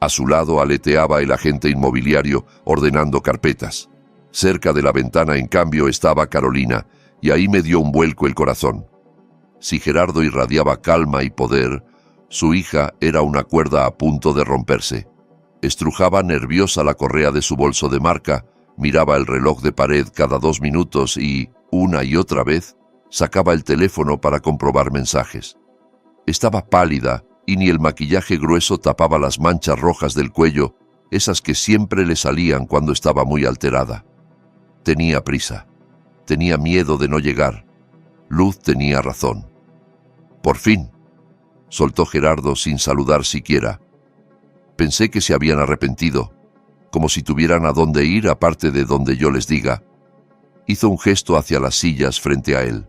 A su lado aleteaba el agente inmobiliario ordenando carpetas. Cerca de la ventana, en cambio, estaba Carolina, y ahí me dio un vuelco el corazón. Si Gerardo irradiaba calma y poder, su hija era una cuerda a punto de romperse. Estrujaba nerviosa la correa de su bolso de marca, miraba el reloj de pared cada 2 minutos y, una y otra vez, sacaba el teléfono para comprobar mensajes. Estaba pálida y ni el maquillaje grueso tapaba las manchas rojas del cuello, esas que siempre le salían cuando estaba muy alterada. Tenía prisa. Tenía miedo de no llegar. Luz tenía razón. «Por fin», soltó Gerardo sin saludar siquiera. Pensé que se habían arrepentido, como si tuvieran a dónde ir aparte de donde yo les diga. Hizo un gesto hacia las sillas frente a él.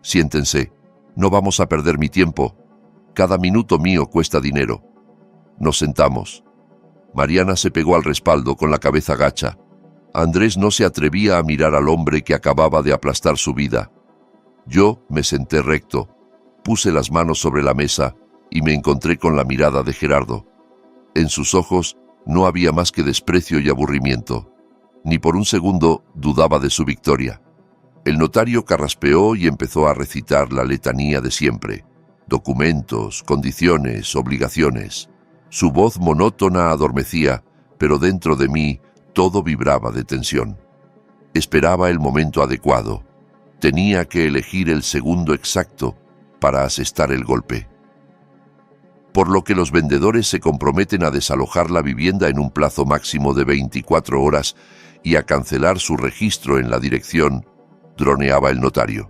«Siéntense, no vamos a perder mi tiempo. Cada minuto mío cuesta dinero». Nos sentamos. Mariana se pegó al respaldo con la cabeza gacha. Andrés no se atrevía a mirar al hombre que acababa de aplastar su vida. Yo me senté recto, puse las manos sobre la mesa y me encontré con la mirada de Gerardo. En sus ojos no había más que desprecio y aburrimiento. Ni por un segundo dudaba de su victoria. El notario carraspeó y empezó a recitar la letanía de siempre. Documentos, condiciones, obligaciones. Su voz monótona adormecía, pero dentro de mí todo vibraba de tensión. Esperaba el momento adecuado. Tenía que elegir el segundo exacto para asestar el golpe. Por lo que los vendedores se comprometen a desalojar la vivienda en un plazo máximo de 24 horas y a cancelar su registro en la dirección, droneaba el notario.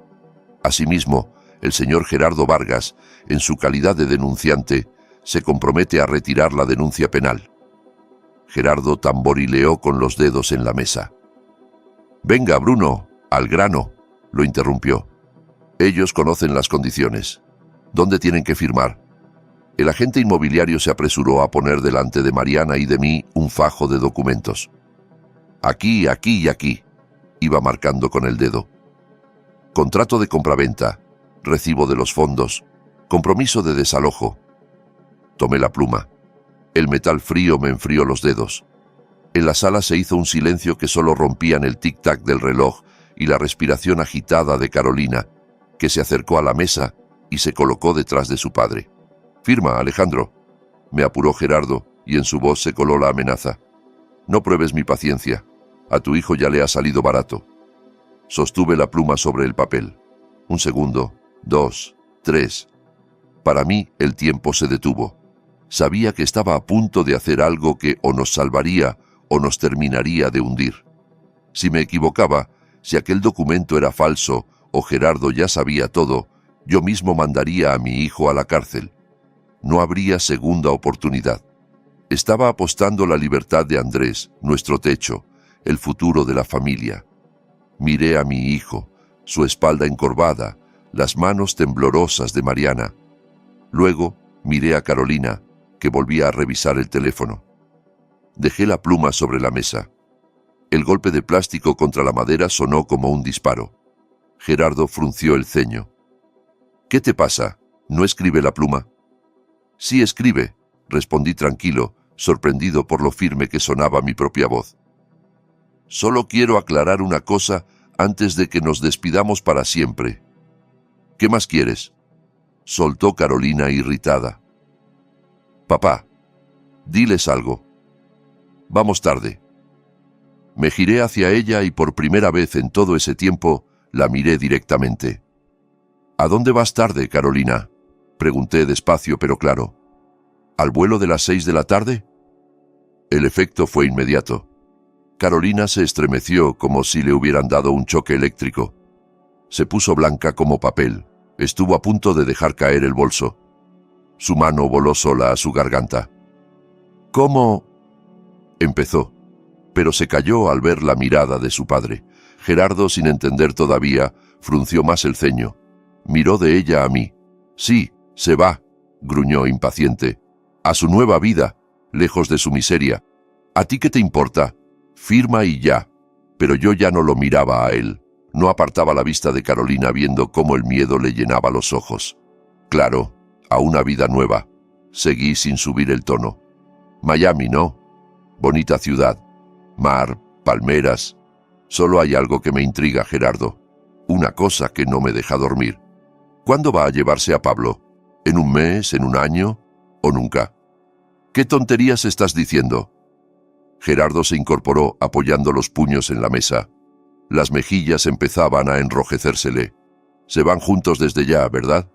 Asimismo, el señor Gerardo Vargas, en su calidad de denunciante, se compromete a retirar la denuncia penal. Gerardo tamborileó con los dedos en la mesa. «Venga, Bruno, al grano», lo interrumpió. «Ellos conocen las condiciones. ¿Dónde tienen que firmar?» El agente inmobiliario se apresuró a poner delante de Mariana y de mí un fajo de documentos. «Aquí, aquí y aquí», Iba marcando con el dedo. Contrato de compraventa, recibo de los fondos, compromiso de desalojo. Tomé la pluma. El metal frío me enfrió los dedos. En la sala se hizo un silencio que solo rompían el tic-tac del reloj y la respiración agitada de Carolina, que se acercó a la mesa y se colocó detrás de su padre. «Firma, Alejandro», me apuró Gerardo, y en su voz se coló la amenaza. «No pruebes mi paciencia. A tu hijo ya le ha salido barato». Sostuve la pluma sobre el papel. 1 segundo, 2, 3. Para mí el tiempo se detuvo. Sabía que estaba a punto de hacer algo que o nos salvaría o nos terminaría de hundir. Si me equivocaba, si aquel documento era falso o Gerardo ya sabía todo, yo mismo mandaría a mi hijo a la cárcel. No habría segunda oportunidad. Estaba apostando la libertad de Andrés, nuestro techo, el futuro de la familia. Miré a mi hijo, su espalda encorvada, las manos temblorosas de Mariana. Luego miré a Carolina, que volvía a revisar el teléfono. Dejé la pluma sobre la mesa. El golpe de plástico contra la madera sonó como un disparo. Gerardo frunció el ceño. «¿Qué te pasa? ¿No escribe la pluma?» «Sí escribe», respondí tranquilo, sorprendido por lo firme que sonaba mi propia voz. «Solo quiero aclarar una cosa antes de que nos despidamos para siempre». «¿Qué más quieres?», soltó Carolina irritada. «Papá, diles algo. Vamos tarde». Me giré hacia ella y por primera vez en todo ese tiempo la miré directamente. «¿A dónde vas tarde, Carolina?», pregunté despacio pero claro. «¿Al vuelo de las 6 de la tarde?» El efecto fue inmediato. Carolina se estremeció como si le hubieran dado un choque eléctrico. Se puso blanca como papel. Estuvo a punto de dejar caer el bolso. Su mano voló sola a su garganta. «¿Cómo?» empezó, pero se calló al ver la mirada de su padre. Gerardo, sin entender todavía, frunció más el ceño. Miró de ella a mí. «Sí, se va», gruñó impaciente. «A su nueva vida, lejos de su miseria. ¿A ti qué te importa? Firma y ya». Pero yo ya no lo miraba a él. No apartaba la vista de Carolina viendo cómo el miedo le llenaba los ojos. «Claro, a una vida nueva». Seguí sin subir el tono. «Miami, ¿no? Bonita ciudad. Mar, palmeras. Solo hay algo que me intriga, Gerardo. Una cosa que no me deja dormir. ¿Cuándo va a llevarse a Pablo? ¿En un mes, en un año o nunca? ¿Qué tonterías estás diciendo?» Gerardo se incorporó apoyando los puños en la mesa. Las mejillas empezaban a enrojecérsele. «Se van juntos desde ya, ¿verdad?»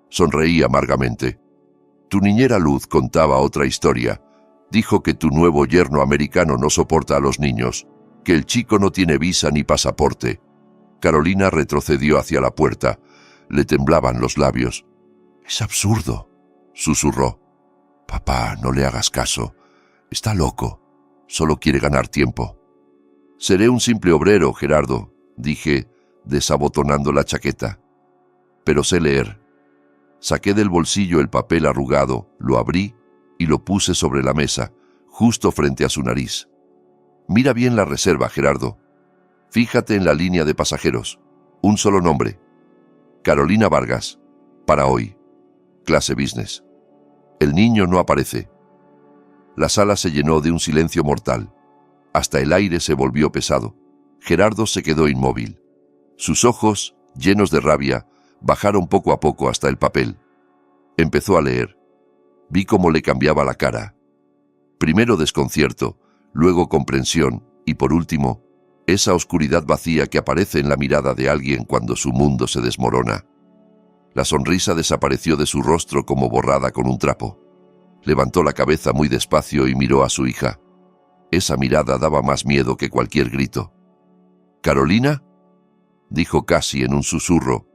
Sonreí amargamente. «Tu niñera Luz contaba otra historia. Dijo que tu nuevo yerno americano no soporta a los niños, que el chico no tiene visa ni pasaporte». Carolina retrocedió hacia la puerta. Le temblaban los labios. «Es absurdo», susurró. «Papá, no le hagas caso. Está loco. Solo quiere ganar tiempo». «Seré un simple obrero, Gerardo», dije, desabotonando la chaqueta. «Pero sé leer». Saqué del bolsillo el papel arrugado, lo abrí y lo puse sobre la mesa, justo frente a su nariz. «Mira bien la reserva, Gerardo. Fíjate en la línea de pasajeros. Un solo nombre. Carolina Vargas. Para hoy. Clase business». El niño no aparece. La sala se llenó de un silencio mortal. Hasta el aire se volvió pesado. Gerardo se quedó inmóvil. Sus ojos, llenos de rabia, bajaron poco a poco hasta el papel. Empezó a leer. Vi cómo le cambiaba la cara. Primero desconcierto, luego comprensión y por último, esa oscuridad vacía que aparece en la mirada de alguien cuando su mundo se desmorona. La sonrisa desapareció de su rostro como borrada con un trapo. Levantó la cabeza muy despacio y miró a su hija. Esa mirada daba más miedo que cualquier grito. «¿Carolina?», dijo casi en un susurro,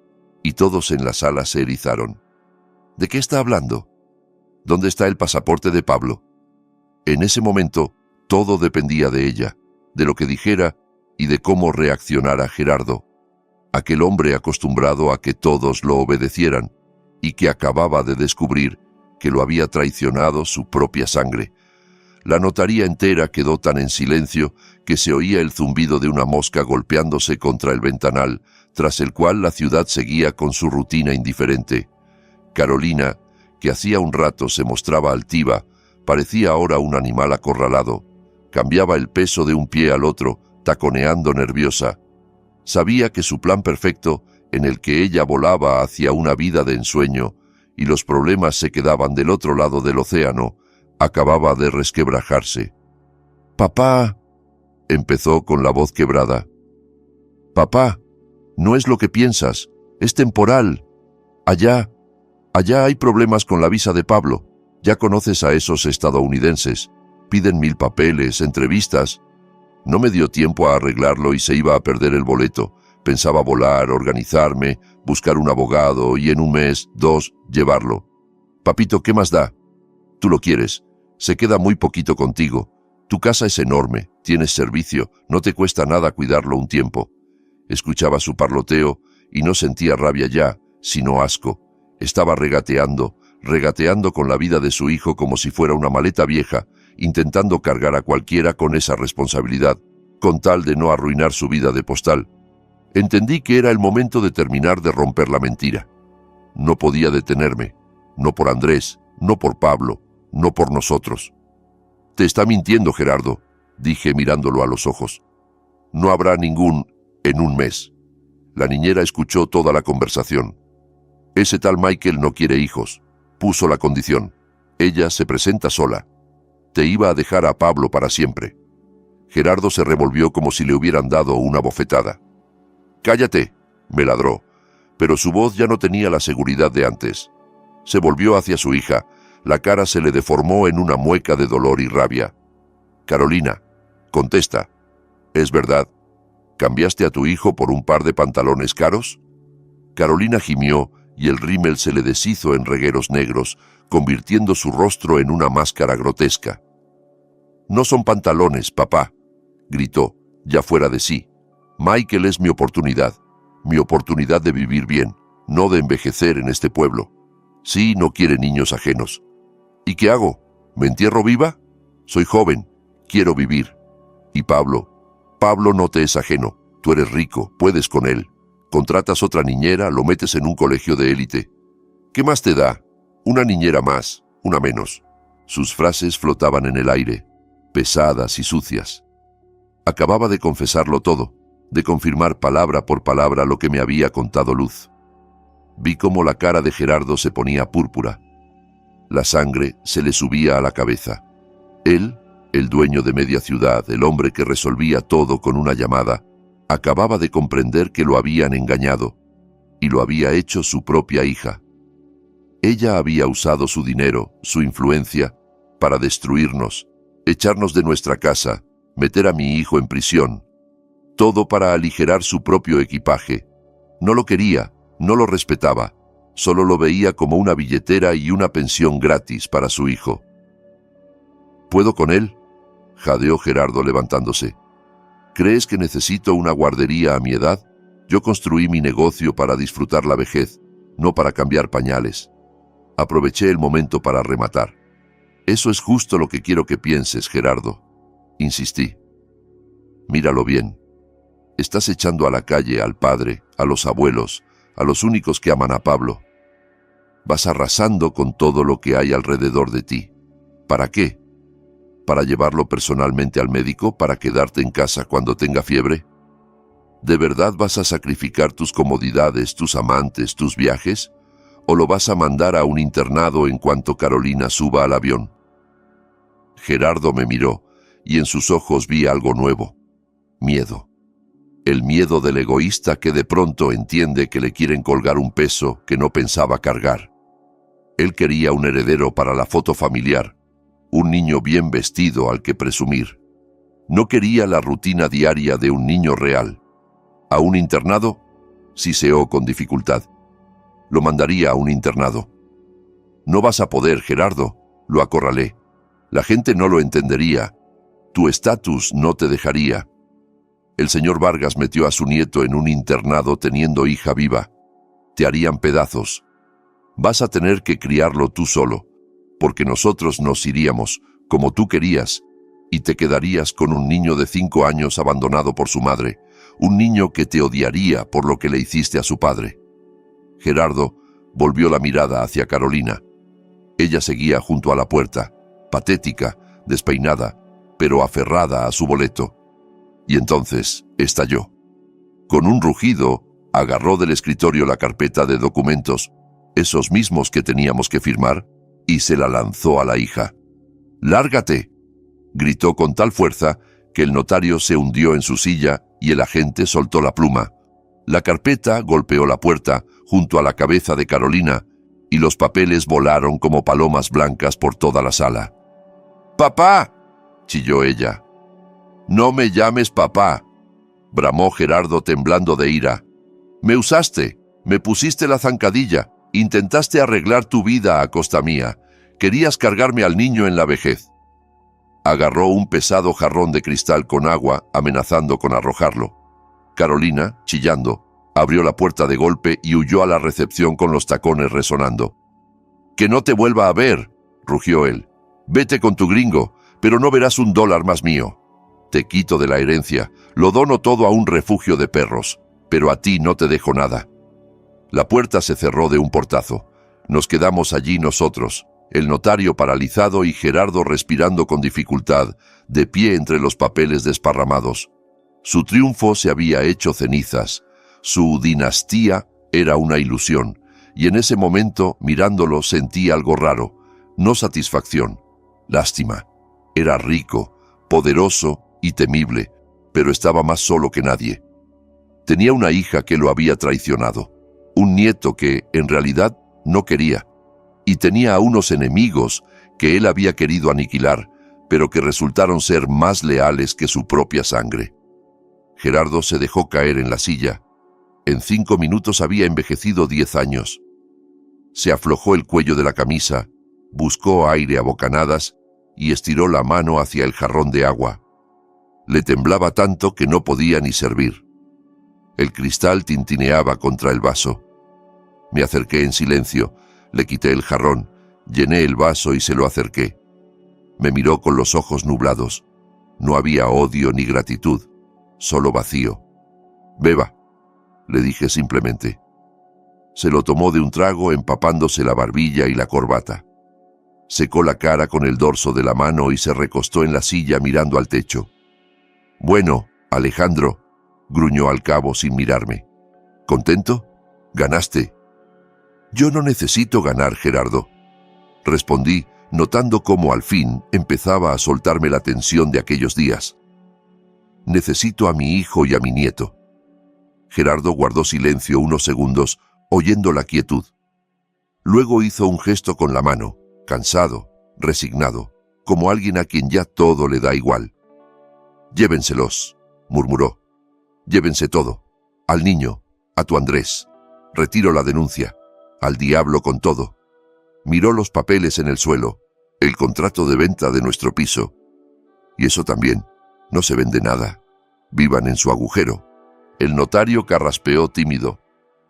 y todos en la sala se erizaron. «¿De qué está hablando? ¿Dónde está el pasaporte de Pablo?». En ese momento, todo dependía de ella, de lo que dijera y de cómo reaccionara Gerardo, aquel hombre acostumbrado a que todos lo obedecieran y que acababa de descubrir que lo había traicionado su propia sangre. La notaría entera quedó tan en silencio que se oía el zumbido de una mosca golpeándose contra el ventanal, tras el cual la ciudad seguía con su rutina indiferente. Carolina, que hacía un rato se mostraba altiva, parecía ahora un animal acorralado. Cambiaba el peso de un pie al otro, taconeando nerviosa. Sabía que su plan perfecto, en el que ella volaba hacia una vida de ensueño, y los problemas se quedaban del otro lado del océano, acababa de resquebrajarse. «Papá», empezó con la voz quebrada. «Papá, no es lo que piensas, es temporal. Allá hay problemas con la visa de Pablo. Ya conoces a esos estadounidenses. Piden 1000 papeles, entrevistas. No me dio tiempo a arreglarlo y se iba a perder el boleto. Pensaba volar, organizarme, buscar un abogado y en 1 mes, 2, llevarlo. Papito, ¿qué más da? Tú lo quieres. Se queda muy poquito contigo. Tu casa es enorme, tienes servicio, no te cuesta nada cuidarlo un tiempo». Escuchaba su parloteo y no sentía rabia ya, sino asco. Estaba regateando con la vida de su hijo como si fuera una maleta vieja, intentando cargar a cualquiera con esa responsabilidad, con tal de no arruinar su vida de postal. Entendí que era el momento de terminar de romper la mentira. No podía detenerme, no por Andrés, no por Pablo, no por nosotros. «Te está mintiendo, Gerardo», dije mirándolo a los ojos. «No habrá ningún en 1 mes». La niñera escuchó toda la conversación. «Ese tal Michael no quiere hijos. Puso la condición. Ella se presenta sola. Te iba a dejar a Pablo para siempre». Gerardo se revolvió como si le hubieran dado una bofetada. «Cállate», me ladró, pero su voz ya no tenía la seguridad de antes. Se volvió hacia su hija. La cara se le deformó en una mueca de dolor y rabia. «Carolina, contesta. ¿Es verdad? ¿Cambiaste a tu hijo por un par de pantalones caros?» Carolina gimió y el rímel se le deshizo en regueros negros, convirtiendo su rostro en una máscara grotesca. «No son pantalones, papá», gritó, ya fuera de sí. «Michael es mi oportunidad de vivir bien, no de envejecer en este pueblo. Sí, no quiere niños ajenos. ¿Y qué hago? ¿Me entierro viva? Soy joven, quiero vivir. Y Pablo no te es ajeno, tú eres rico, puedes con él. Contratas otra niñera, lo metes en un colegio de élite. ¿Qué más te da? Una niñera más, una menos». Sus frases flotaban en el aire, pesadas y sucias. Acababa de confesarlo todo, de confirmar palabra por palabra lo que me había contado Luz. Vi cómo la cara de Gerardo se ponía púrpura. La sangre se le subía a la cabeza. Él, el dueño de media ciudad, el hombre que resolvía todo con una llamada, acababa de comprender que lo habían engañado, y lo había hecho su propia hija. Ella había usado su dinero, su influencia, para destruirnos, echarnos de nuestra casa, meter a mi hijo en prisión. Todo para aligerar su propio equipaje. No lo quería, no lo respetaba, solo lo veía como una billetera y una pensión gratis para su hijo. «¿Puedo con él?», jadeó Gerardo levantándose. «¿Crees que necesito una guardería a mi edad? Yo construí mi negocio para disfrutar la vejez, no para cambiar pañales». Aproveché el momento para rematar. «Eso es justo lo que quiero que pienses, Gerardo», insistí. «Míralo bien. Estás echando a la calle al padre, a los abuelos, a los únicos que aman a Pablo. Vas arrasando con todo lo que hay alrededor de ti. ¿Para qué? ¿Para llevarlo personalmente al médico? ¿Para quedarte en casa cuando tenga fiebre? ¿De verdad vas a sacrificar tus comodidades, tus amantes, tus viajes? ¿O lo vas a mandar a un internado en cuanto Carolina suba al avión?» Gerardo me miró, y en sus ojos vi algo nuevo. Miedo. El miedo del egoísta que de pronto entiende que le quieren colgar un peso que no pensaba cargar. Él quería un heredero para la foto familiar, un niño bien vestido al que presumir. No quería la rutina diaria de un niño real. ¿A un internado? Siseó con dificultad. Lo mandaría a un internado. «No vas a poder, Gerardo», lo acorralé. «La gente no lo entendería. Tu estatus no te dejaría. El señor Vargas metió a su nieto en un internado teniendo hija viva. Te harían pedazos. Vas a tener que criarlo tú solo, porque nosotros nos iríamos, como tú querías, y te quedarías con un niño de 5 años abandonado por su madre, un niño que te odiaría por lo que le hiciste a su padre. Gerardo volvió la mirada hacia Carolina. Ella seguía junto a la puerta, patética, despeinada, pero aferrada a su boleto. Y entonces estalló. Con un rugido, agarró del escritorio la carpeta de documentos, esos mismos que teníamos que firmar, y se la lanzó a la hija. «¡Lárgate!», gritó con tal fuerza que el notario se hundió en su silla y el agente soltó la pluma. La carpeta golpeó la puerta junto a la cabeza de Carolina y los papeles volaron como palomas blancas por toda la sala. «¡Papá!», chilló ella. «No me llames papá», bramó Gerardo temblando de ira. «Me usaste, me pusiste la zancadilla, intentaste arreglar tu vida a costa mía, querías cargarme al niño en la vejez». Agarró un pesado jarrón de cristal con agua, amenazando con arrojarlo. Carolina, chillando, abrió la puerta de golpe y huyó a la recepción con los tacones resonando. «¡Que no te vuelva a ver!», rugió él. «Vete con tu gringo, pero no verás $1 más mío. Te quito de la herencia, lo dono todo a un refugio de perros, pero a ti no te dejo nada». La puerta se cerró de un portazo. Nos quedamos allí nosotros, el notario paralizado y Gerardo respirando con dificultad, de pie entre los papeles desparramados. Su triunfo se había hecho cenizas, su dinastía era una ilusión, y en ese momento, mirándolo, sentí algo raro, no satisfacción, lástima. Era rico, poderoso y temible, pero estaba más solo que nadie. Tenía una hija que lo había traicionado, un nieto que, en realidad, no quería, y tenía a unos enemigos que él había querido aniquilar, pero que resultaron ser más leales que su propia sangre. Gerardo se dejó caer en la silla. En 5 minutos había envejecido 10 años. Se aflojó el cuello de la camisa, buscó aire a bocanadas y estiró la mano hacia el jarrón de agua. Le temblaba tanto que no podía ni servir. El cristal tintineaba contra el vaso. Me acerqué en silencio, le quité el jarrón, llené el vaso y se lo acerqué. Me miró con los ojos nublados. No había odio ni gratitud, solo vacío. «Beba», le dije simplemente. Se lo tomó de un trago empapándose la barbilla y la corbata. Secó la cara con el dorso de la mano y se recostó en la silla mirando al techo. «Bueno, Alejandro», gruñó al cabo sin mirarme. «¿Contento? Ganaste». «Yo no necesito ganar, Gerardo», respondí, notando cómo al fin empezaba a soltarme la tensión de aquellos días. «Necesito a mi hijo y a mi nieto». Gerardo guardó silencio unos segundos, oyendo la quietud. Luego hizo un gesto con la mano, cansado, resignado, como alguien a quien ya todo le da igual. «Llévenselos», murmuró. «Llévense todo. Al niño, a tu Andrés. Retiro la denuncia. Al diablo con todo». Miró los papeles en el suelo, el contrato de venta de nuestro piso. «Y eso también. No se vende nada. Vivan en su agujero». El notario carraspeó tímido.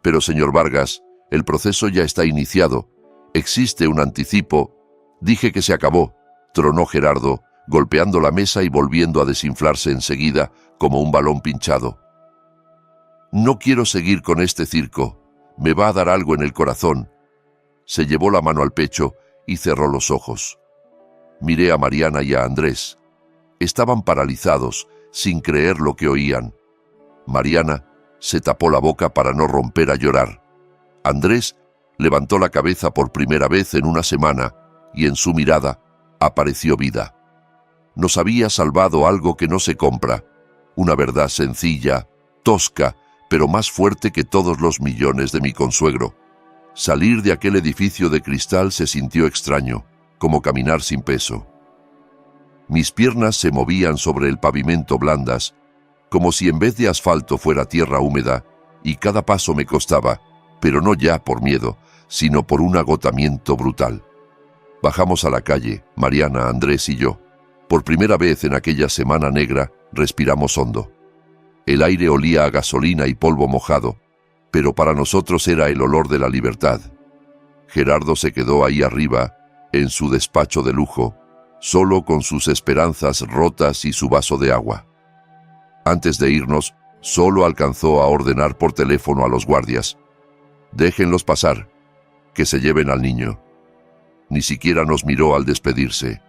«Pero, señor Vargas, el proceso ya está iniciado. Existe un anticipo». «Dije que se acabó», tronó Gerardo, golpeando la mesa y volviendo a desinflarse enseguida como un balón pinchado. «No quiero seguir con este circo. Me va a dar algo en el corazón». Se llevó la mano al pecho y cerró los ojos. Miré a Mariana y a Andrés. Estaban paralizados, sin creer lo que oían. Mariana se tapó la boca para no romper a llorar. Andrés levantó la cabeza por primera vez en una semana y en su mirada apareció vida. Nos había salvado algo que no se compra, una verdad sencilla, tosca, pero más fuerte que todos los millones de mi consuegro. Salir de aquel edificio de cristal se sintió extraño, como caminar sin peso. Mis piernas se movían sobre el pavimento blandas, como si en vez de asfalto fuera tierra húmeda, y cada paso me costaba, pero no ya por miedo, sino por un agotamiento brutal. Bajamos a la calle, Mariana, Andrés y yo. Por primera vez en aquella semana negra, respiramos hondo. El aire olía a gasolina y polvo mojado, pero para nosotros era el olor de la libertad. Gerardo se quedó ahí arriba, en su despacho de lujo, solo con sus esperanzas rotas y su vaso de agua. Antes de irnos, solo alcanzó a ordenar por teléfono a los guardias: «Déjenlos pasar, que se lleven al niño». Ni siquiera nos miró al despedirse.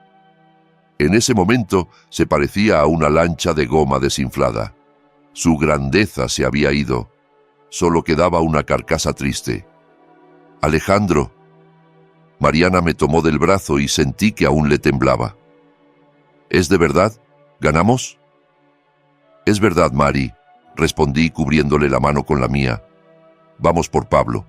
En ese momento se parecía a una lancha de goma desinflada. Su grandeza se había ido. Solo quedaba una carcasa triste. «Alejandro». Mariana me tomó del brazo y sentí que aún le temblaba. «¿Es de verdad? ¿Ganamos?» «Es verdad, Mari», respondí cubriéndole la mano con la mía. «Vamos por Pablo».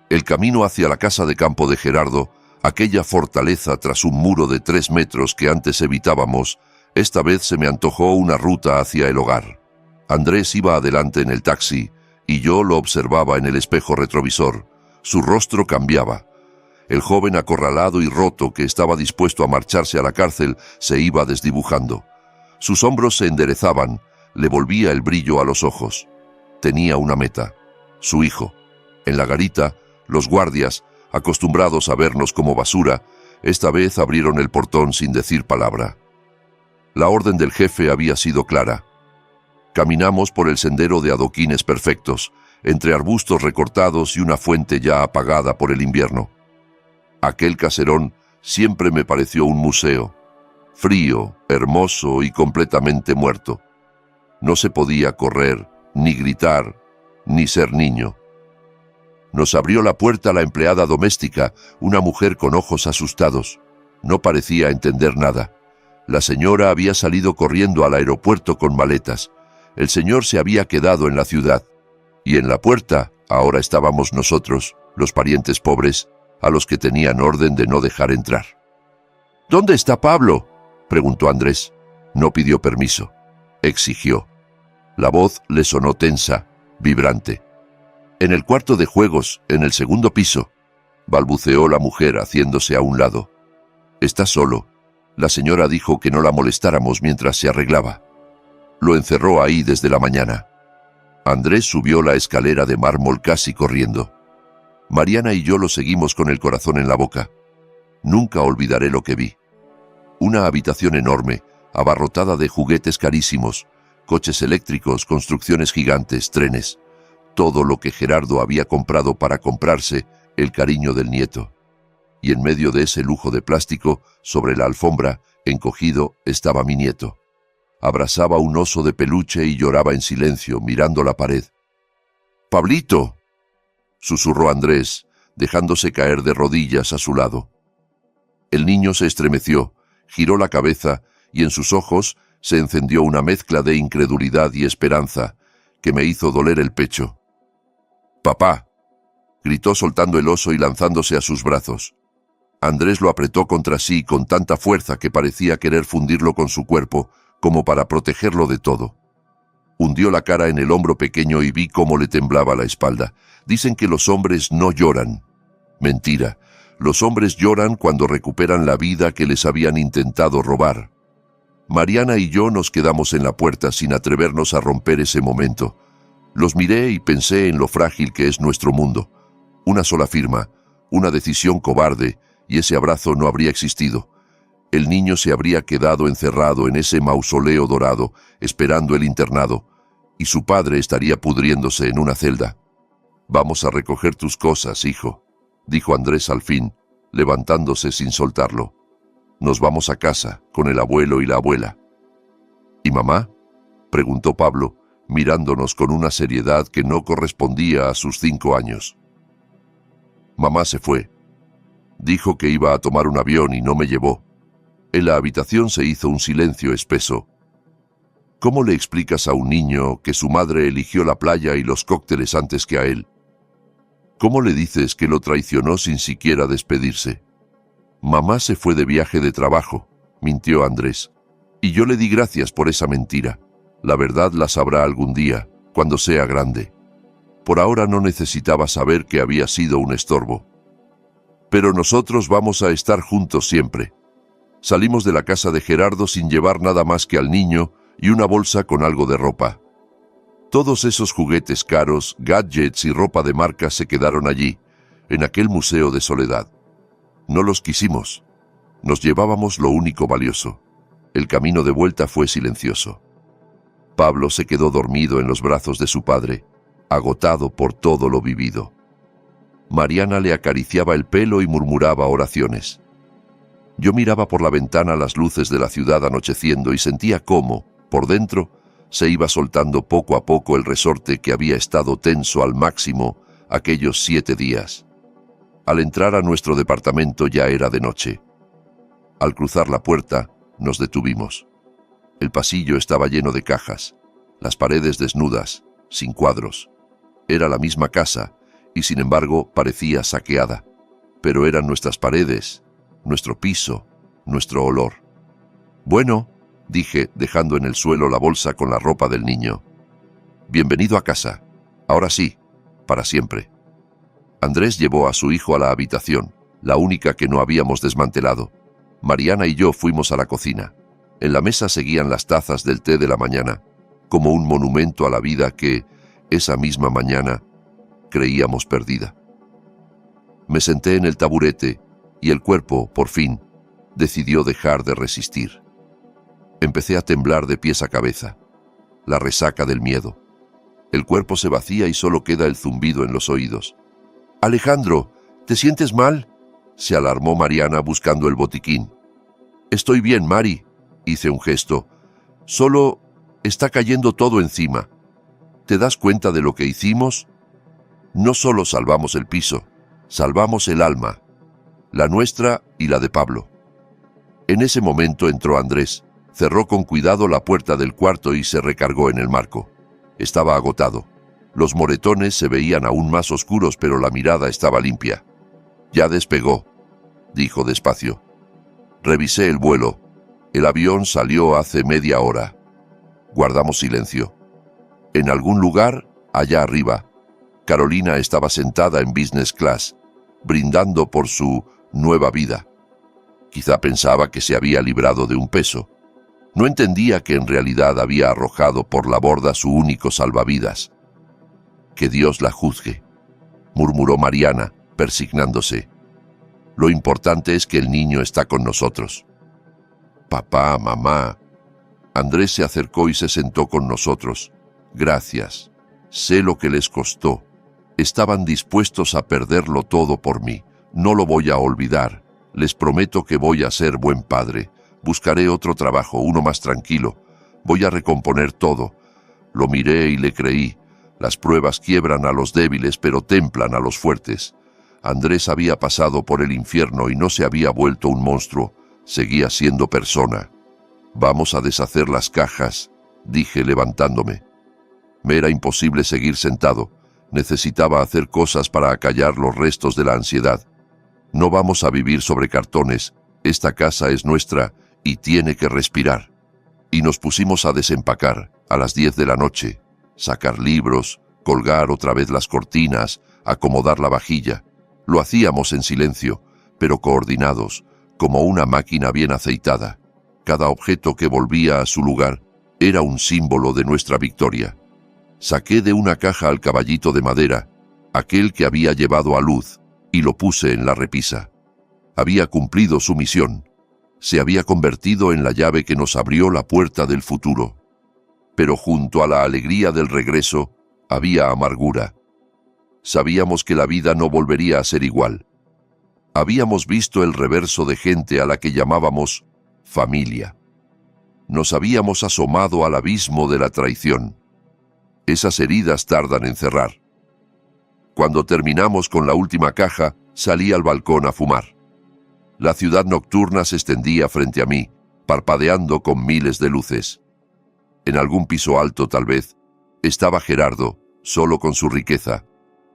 El camino hacia la casa de campo de Gerardo, aquella fortaleza tras un muro de 3 metros que antes evitábamos, esta vez se me antojó una ruta hacia el hogar. Andrés iba adelante en el taxi y yo lo observaba en el espejo retrovisor. Su rostro cambiaba. El joven acorralado y roto que estaba dispuesto a marcharse a la cárcel se iba desdibujando. Sus hombros se enderezaban, le volvía el brillo a los ojos. Tenía una meta: su hijo. En la garita, los guardias, acostumbrados a vernos como basura, esta vez abrieron el portón sin decir palabra. La orden del jefe había sido clara. Caminamos por el sendero de adoquines perfectos, entre arbustos recortados y una fuente ya apagada por el invierno. Aquel caserón siempre me pareció un museo, frío, hermoso y completamente muerto. No se podía correr, ni gritar, ni ser niño. Nos abrió la puerta la empleada doméstica, una mujer con ojos asustados. No parecía entender nada. La señora había salido corriendo al aeropuerto con maletas. El señor se había quedado en la ciudad. Y en la puerta ahora estábamos nosotros, los parientes pobres, a los que tenían orden de no dejar entrar. «¿Dónde está Pablo?», preguntó Andrés. No pidió permiso. Exigió. La voz le sonó tensa, vibrante. «En el cuarto de juegos, en el segundo piso», balbuceó la mujer haciéndose a un lado. «Está solo. La señora dijo que no la molestáramos mientras se arreglaba. Lo encerró ahí desde la mañana». Andrés subió la escalera de mármol casi corriendo. Mariana y yo lo seguimos con el corazón en la boca. Nunca olvidaré lo que vi. Una habitación enorme, abarrotada de juguetes carísimos, coches eléctricos, construcciones gigantes, trenes. Todo lo que Gerardo había comprado para comprarse el cariño del nieto. Y en medio de ese lujo de plástico, sobre la alfombra, encogido, estaba mi nieto. Abrazaba un oso de peluche y lloraba en silencio, mirando la pared. «¡Pablito!», susurró Andrés, dejándose caer de rodillas a su lado. El niño se estremeció, giró la cabeza y en sus ojos se encendió una mezcla de incredulidad y esperanza que me hizo doler el pecho. «¡Papá!», gritó soltando el oso y lanzándose a sus brazos. Andrés lo apretó contra sí con tanta fuerza que parecía querer fundirlo con su cuerpo, como para protegerlo de todo. Hundió la cara en el hombro pequeño y vi cómo le temblaba la espalda. Dicen que los hombres no lloran. Mentira. Los hombres lloran cuando recuperan la vida que les habían intentado robar. Mariana y yo nos quedamos en la puerta sin atrevernos a romper ese momento. Los miré y pensé en lo frágil que es nuestro mundo. Una sola firma, una decisión cobarde, y ese abrazo no habría existido. El niño se habría quedado encerrado en ese mausoleo dorado, esperando el internado, y su padre estaría pudriéndose en una celda. «Vamos a recoger tus cosas, hijo», dijo Andrés al fin, levantándose sin soltarlo. «Nos vamos a casa, con el abuelo y la abuela». «¿Y mamá?», preguntó Pablo, mirándonos con una seriedad que no correspondía a sus 5 años. «Mamá se fue. Dijo que iba a tomar un avión y no me llevó». En la habitación se hizo un silencio espeso. ¿Cómo le explicas a un niño que su madre eligió la playa y los cócteles antes que a él? ¿Cómo le dices que lo traicionó sin siquiera despedirse? «Mamá se fue de viaje de trabajo», mintió Andrés. «Y yo le di gracias por esa mentira. La verdad la sabrá algún día, cuando sea grande. Por ahora no necesitaba saber que había sido un estorbo. Pero nosotros vamos a estar juntos siempre». Salimos de la casa de Gerardo sin llevar nada más que al niño y una bolsa con algo de ropa. Todos esos juguetes caros, gadgets y ropa de marca se quedaron allí, en aquel museo de soledad. No los quisimos. Nos llevábamos lo único valioso. El camino de vuelta fue silencioso. Pablo se quedó dormido en los brazos de su padre, agotado por todo lo vivido. Mariana le acariciaba el pelo y murmuraba oraciones. Yo miraba por la ventana las luces de la ciudad anocheciendo y sentía cómo, por dentro, se iba soltando poco a poco el resorte que había estado tenso al máximo aquellos 7 días. Al entrar a nuestro departamento ya era de noche. Al cruzar la puerta, nos detuvimos. El pasillo estaba lleno de cajas, las paredes desnudas, sin cuadros. Era la misma casa, y sin embargo parecía saqueada. Pero eran nuestras paredes, nuestro piso, nuestro olor. Bueno, dije, dejando en el suelo la bolsa con la ropa del niño. Bienvenido a casa. Ahora sí, para siempre. Andrés llevó a su hijo a la habitación, la única que no habíamos desmantelado. Mariana y yo fuimos a la cocina. En la mesa seguían las tazas del té de la mañana, como un monumento a la vida que, esa misma mañana, creíamos perdida. Me senté en el taburete y el cuerpo, por fin, decidió dejar de resistir. Empecé a temblar de pies a cabeza, la resaca del miedo. El cuerpo se vacía y solo queda el zumbido en los oídos. «Alejandro, ¿te sientes mal?», se alarmó Mariana buscando el botiquín. «Estoy bien, Mari», hice un gesto. «Solo está cayendo todo encima. ¿Te das cuenta de lo que hicimos? No solo salvamos el piso, salvamos el alma, la nuestra y la de Pablo». En ese momento entró Andrés, cerró con cuidado la puerta del cuarto y se recargó en el marco. Estaba agotado. Los moretones se veían aún más oscuros, pero la mirada estaba limpia. «Ya despegó», dijo despacio. Revisé el vuelo. El avión salió hace media hora. Guardamos silencio. En algún lugar, allá arriba, Carolina estaba sentada en business class, brindando por su nueva vida. Quizá pensaba que se había librado de un peso. No entendía que en realidad había arrojado por la borda su único salvavidas. «Que Dios la juzgue», murmuró Mariana, persignándose. «Lo importante es que el niño está con nosotros». «Papá, mamá». Andrés se acercó y se sentó con nosotros. «Gracias. Sé lo que les costó. Estaban dispuestos a perderlo todo por mí. No lo voy a olvidar. Les prometo que voy a ser buen padre. Buscaré otro trabajo, uno más tranquilo. Voy a recomponer todo». Lo miré y le creí. Las pruebas quiebran a los débiles, pero templan a los fuertes. Andrés había pasado por el infierno y no se había vuelto un monstruo. Seguía siendo persona. «Vamos a deshacer las cajas», dije levantándome. Me era imposible seguir sentado. Necesitaba hacer cosas para acallar los restos de la ansiedad. No vamos a vivir sobre cartones. Esta casa es nuestra y tiene que respirar. Y nos pusimos a desempacar a las 10 de la noche, sacar libros, colgar otra vez las cortinas, acomodar la vajilla. Lo hacíamos en silencio, pero coordinados, como una máquina bien aceitada. Cada objeto que volvía a su lugar era un símbolo de nuestra victoria. Saqué de una caja al caballito de madera, aquel que había llevado a luz, y lo puse en la repisa. Había cumplido su misión. Se había convertido en la llave que nos abrió la puerta del futuro. Pero junto a la alegría del regreso había amargura. Sabíamos que la vida no volvería a ser igual. Habíamos visto el reverso de gente a la que llamábamos familia. Nos habíamos asomado al abismo de la traición. Esas heridas tardan en cerrar. Cuando terminamos con la última caja, salí al balcón a fumar. La ciudad nocturna se extendía frente a mí, parpadeando con miles de luces. En algún piso alto, tal vez, estaba Gerardo, solo con su riqueza.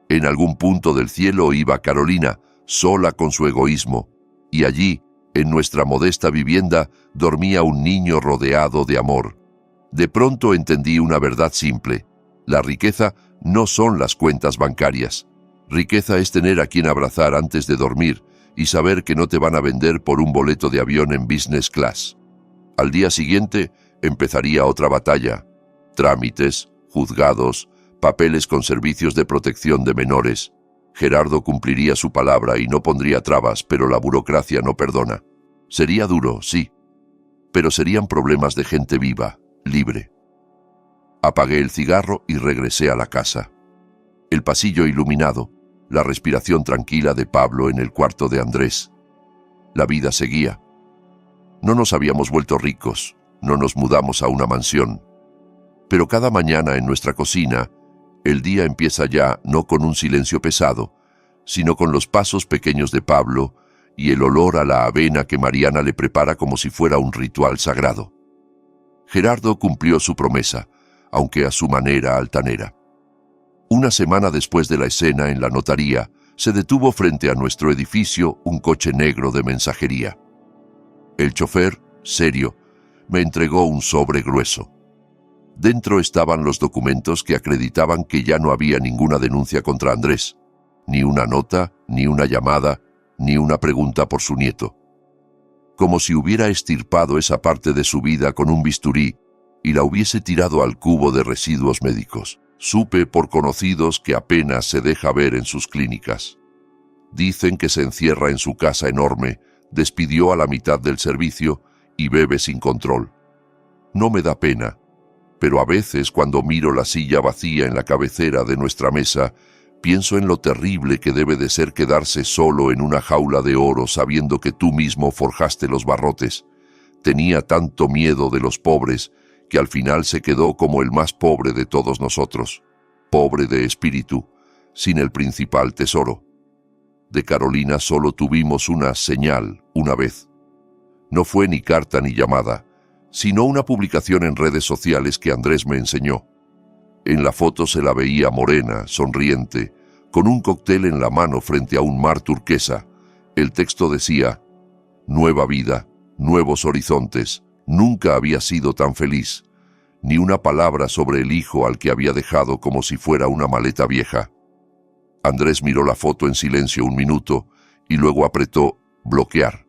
En algún punto del cielo iba Carolina, sola con su egoísmo. Y allí, en nuestra modesta vivienda, dormía un niño rodeado de amor. De pronto entendí una verdad simple. La riqueza no son las cuentas bancarias. Riqueza es tener a quien abrazar antes de dormir y saber que no te van a vender por un boleto de avión en business class. Al día siguiente empezaría otra batalla. Trámites, juzgados, papeles con servicios de protección de menores. Gerardo cumpliría su palabra y no pondría trabas, pero la burocracia no perdona. Sería duro, sí, pero serían problemas de gente viva, libre. Apagué el cigarro y regresé a la casa. El pasillo iluminado, la respiración tranquila de Pablo en el cuarto de Andrés. La vida seguía. No nos habíamos vuelto ricos, no nos mudamos a una mansión. Pero cada mañana en nuestra cocina, el día empieza ya no con un silencio pesado, sino con los pasos pequeños de Pablo y el olor a la avena que Mariana le prepara como si fuera un ritual sagrado. Gerardo cumplió su promesa, aunque a su manera altanera. Una semana después de la escena en la notaría, se detuvo frente a nuestro edificio un coche negro de mensajería. El chofer, serio, me entregó un sobre grueso. Dentro estaban los documentos que acreditaban que ya no había ninguna denuncia contra Andrés, ni una nota, ni una llamada, ni una pregunta por su nieto. Como si hubiera extirpado esa parte de su vida con un bisturí y la hubiese tirado al cubo de residuos médicos. Supe por conocidos que apenas se deja ver en sus clínicas. Dicen que se encierra en su casa enorme, despidió a la mitad del servicio y bebe sin control. No me da pena, pero a veces cuando miro la silla vacía en la cabecera de nuestra mesa, pienso en lo terrible que debe de ser quedarse solo en una jaula de oro sabiendo que tú mismo forjaste los barrotes. Tenía tanto miedo de los pobres que al final se quedó como el más pobre de todos nosotros, pobre de espíritu, sin el principal tesoro. De Carolina solo tuvimos una señal una vez. No fue ni carta ni llamada, sino una publicación en redes sociales que Andrés me enseñó. En la foto se la veía morena, sonriente, con un cóctel en la mano frente a un mar turquesa. El texto decía: «Nueva vida, nuevos horizontes, nunca había sido tan feliz». Ni una palabra sobre el hijo al que había dejado como si fuera una maleta vieja. Andrés miró la foto en silencio un minuto y luego apretó bloquear.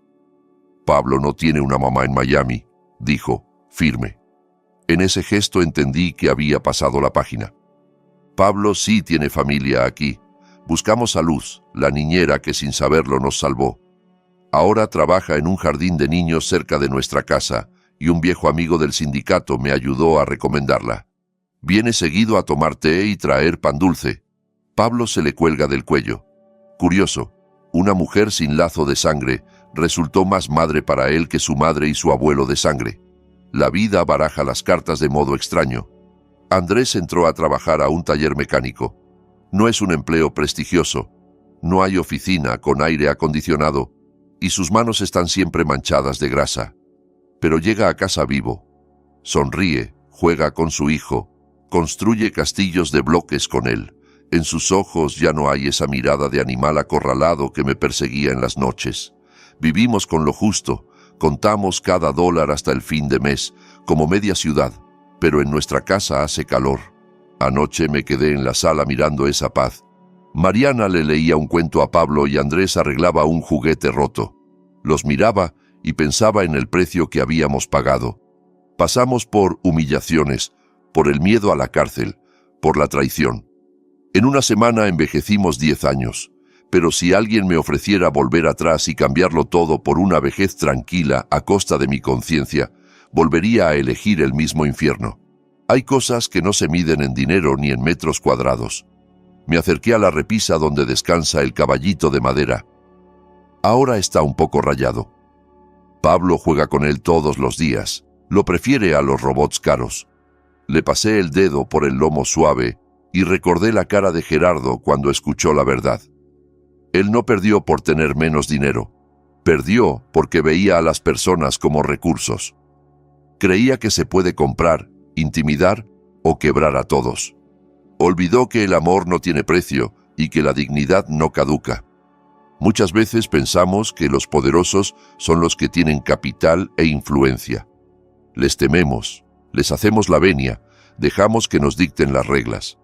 «Pablo no tiene una mamá en Miami», dijo, firme. En ese gesto entendí que había pasado la página. «Pablo sí tiene familia aquí. Buscamos a Luz, la niñera que sin saberlo nos salvó. Ahora trabaja en un jardín de niños cerca de nuestra casa y un viejo amigo del sindicato me ayudó a recomendarla. Viene seguido a tomar té y traer pan dulce». Pablo se le cuelga del cuello. Curioso, una mujer sin lazo de sangre resultó más madre para él que su madre y su abuelo de sangre. La vida baraja las cartas de modo extraño. Andrés entró a trabajar a un taller mecánico. No es un empleo prestigioso. No hay oficina con aire acondicionado y sus manos están siempre manchadas de grasa. Pero llega a casa vivo. Sonríe, juega con su hijo, construye castillos de bloques con él. En sus ojos ya no hay esa mirada de animal acorralado que me perseguía en las noches. Vivimos con lo justo, contamos cada dólar hasta el fin de mes, como media ciudad, pero en nuestra casa hace calor. Anoche me quedé en la sala mirando esa paz. Mariana le leía un cuento a Pablo y Andrés arreglaba un juguete roto. Los miraba y pensaba en el precio que habíamos pagado. Pasamos por humillaciones, por el miedo a la cárcel, por la traición. En una semana envejecimos 10 años, pero si alguien me ofreciera volver atrás y cambiarlo todo por una vejez tranquila a costa de mi conciencia, volvería a elegir el mismo infierno. Hay cosas que no se miden en dinero ni en metros cuadrados. Me acerqué a la repisa donde descansa el caballito de madera. Ahora está un poco rayado. Pablo juega con él todos los días. Lo prefiere a los robots caros. Le pasé el dedo por el lomo suave y recordé la cara de Gerardo cuando escuchó la verdad. Él no perdió por tener menos dinero. Perdió porque veía a las personas como recursos. Creía que se puede comprar, intimidar o quebrar a todos. Olvidó que el amor no tiene precio y que la dignidad no caduca. Muchas veces pensamos que los poderosos son los que tienen capital e influencia. Les tememos, les hacemos la venia, dejamos que nos dicten las reglas.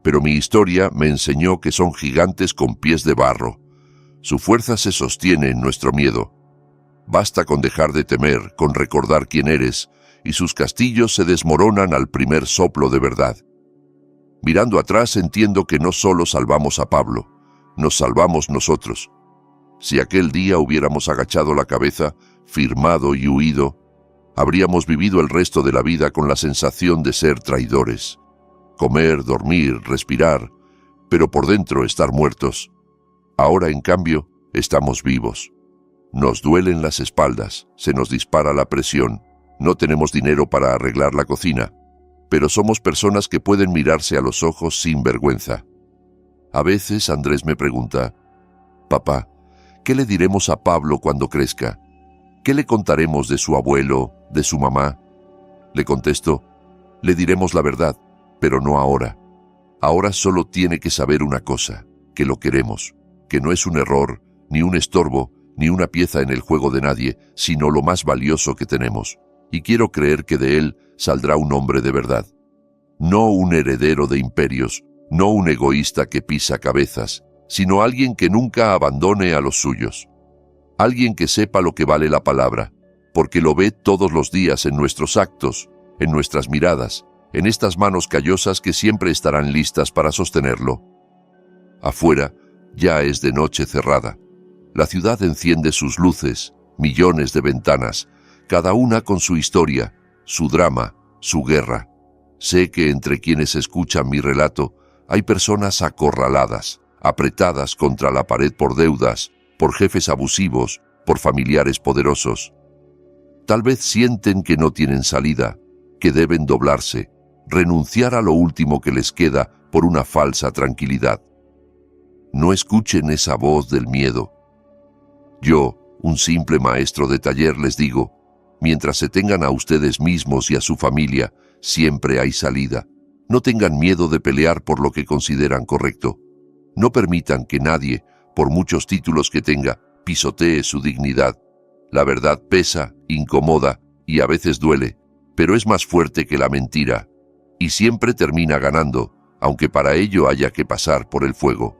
Pero mi historia me enseñó que son gigantes con pies de barro. Su fuerza se sostiene en nuestro miedo. Basta con dejar de temer, con recordar quién eres, y sus castillos se desmoronan al primer soplo de verdad. Mirando atrás entiendo que no solo salvamos a Pablo, nos salvamos nosotros. Si aquel día hubiéramos agachado la cabeza, firmado y huido, habríamos vivido el resto de la vida con la sensación de ser traidores. Comer, dormir, respirar, pero por dentro estar muertos. Ahora, en cambio, estamos vivos. Nos duelen las espaldas, se nos dispara la presión, no tenemos dinero para arreglar la cocina, pero somos personas que pueden mirarse a los ojos sin vergüenza. A veces Andrés me pregunta: «Papá, ¿qué le diremos a Pablo cuando crezca? ¿Qué le contaremos de su abuelo, de su mamá?». Le contesto: «Le diremos la verdad, pero no ahora. Ahora solo tiene que saber una cosa, que lo queremos, que no es un error, ni un estorbo, ni una pieza en el juego de nadie, sino lo más valioso que tenemos. Y quiero creer que de él saldrá un hombre de verdad. No un heredero de imperios, no un egoísta que pisa cabezas, sino alguien que nunca abandone a los suyos. Alguien que sepa lo que vale la palabra, porque lo ve todos los días en nuestros actos, en nuestras miradas, en estas manos callosas que siempre estarán listas para sostenerlo». Afuera ya es de noche cerrada. La ciudad enciende sus luces, millones de ventanas, cada una con su historia, su drama, su guerra. Sé que entre quienes escuchan mi relato hay personas acorraladas, apretadas contra la pared por deudas, por jefes abusivos, por familiares poderosos. Tal vez sienten que no tienen salida, que deben doblarse, renunciar a lo último que les queda por una falsa tranquilidad. No escuchen esa voz del miedo. Yo, un simple maestro de taller, les digo: mientras se tengan a ustedes mismos y a su familia, siempre hay salida. No tengan miedo de pelear por lo que consideran correcto. No permitan que nadie, por muchos títulos que tenga, pisotee su dignidad. La verdad pesa, incomoda y a veces duele, pero es más fuerte que la mentira, y siempre termina ganando, aunque para ello haya que pasar por el fuego.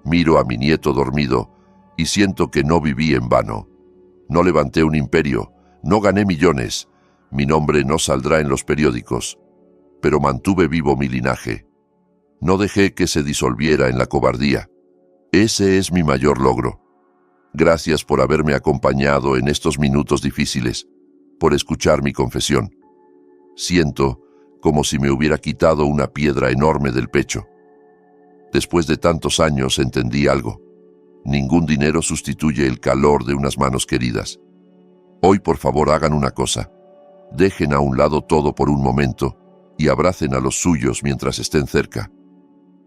Miro a mi nieto dormido y siento que no viví en vano. No levanté un imperio, no gané millones, mi nombre no saldrá en los periódicos, pero mantuve vivo mi linaje. No dejé que se disolviera en la cobardía. Ese es mi mayor logro. Gracias por haberme acompañado en estos minutos difíciles, por escuchar mi confesión. Siento como si me hubiera quitado una piedra enorme del pecho. Después de tantos años entendí algo. Ningún dinero sustituye el calor de unas manos queridas. Hoy, por favor, hagan una cosa. Dejen a un lado todo por un momento y abracen a los suyos mientras estén cerca.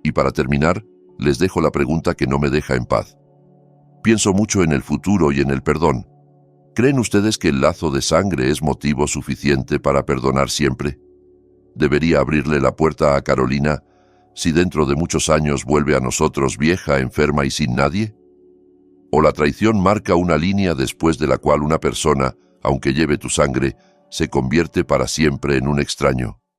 Y para terminar, les dejo la pregunta que no me deja en paz. Pienso mucho en el futuro y en el perdón. ¿Creen ustedes que el lazo de sangre es motivo suficiente para perdonar siempre? ¿Debería abrirle la puerta a Carolina si dentro de muchos años vuelve a nosotros vieja, enferma y sin nadie? ¿O la traición marca una línea después de la cual una persona, aunque lleve tu sangre, se convierte para siempre en un extraño?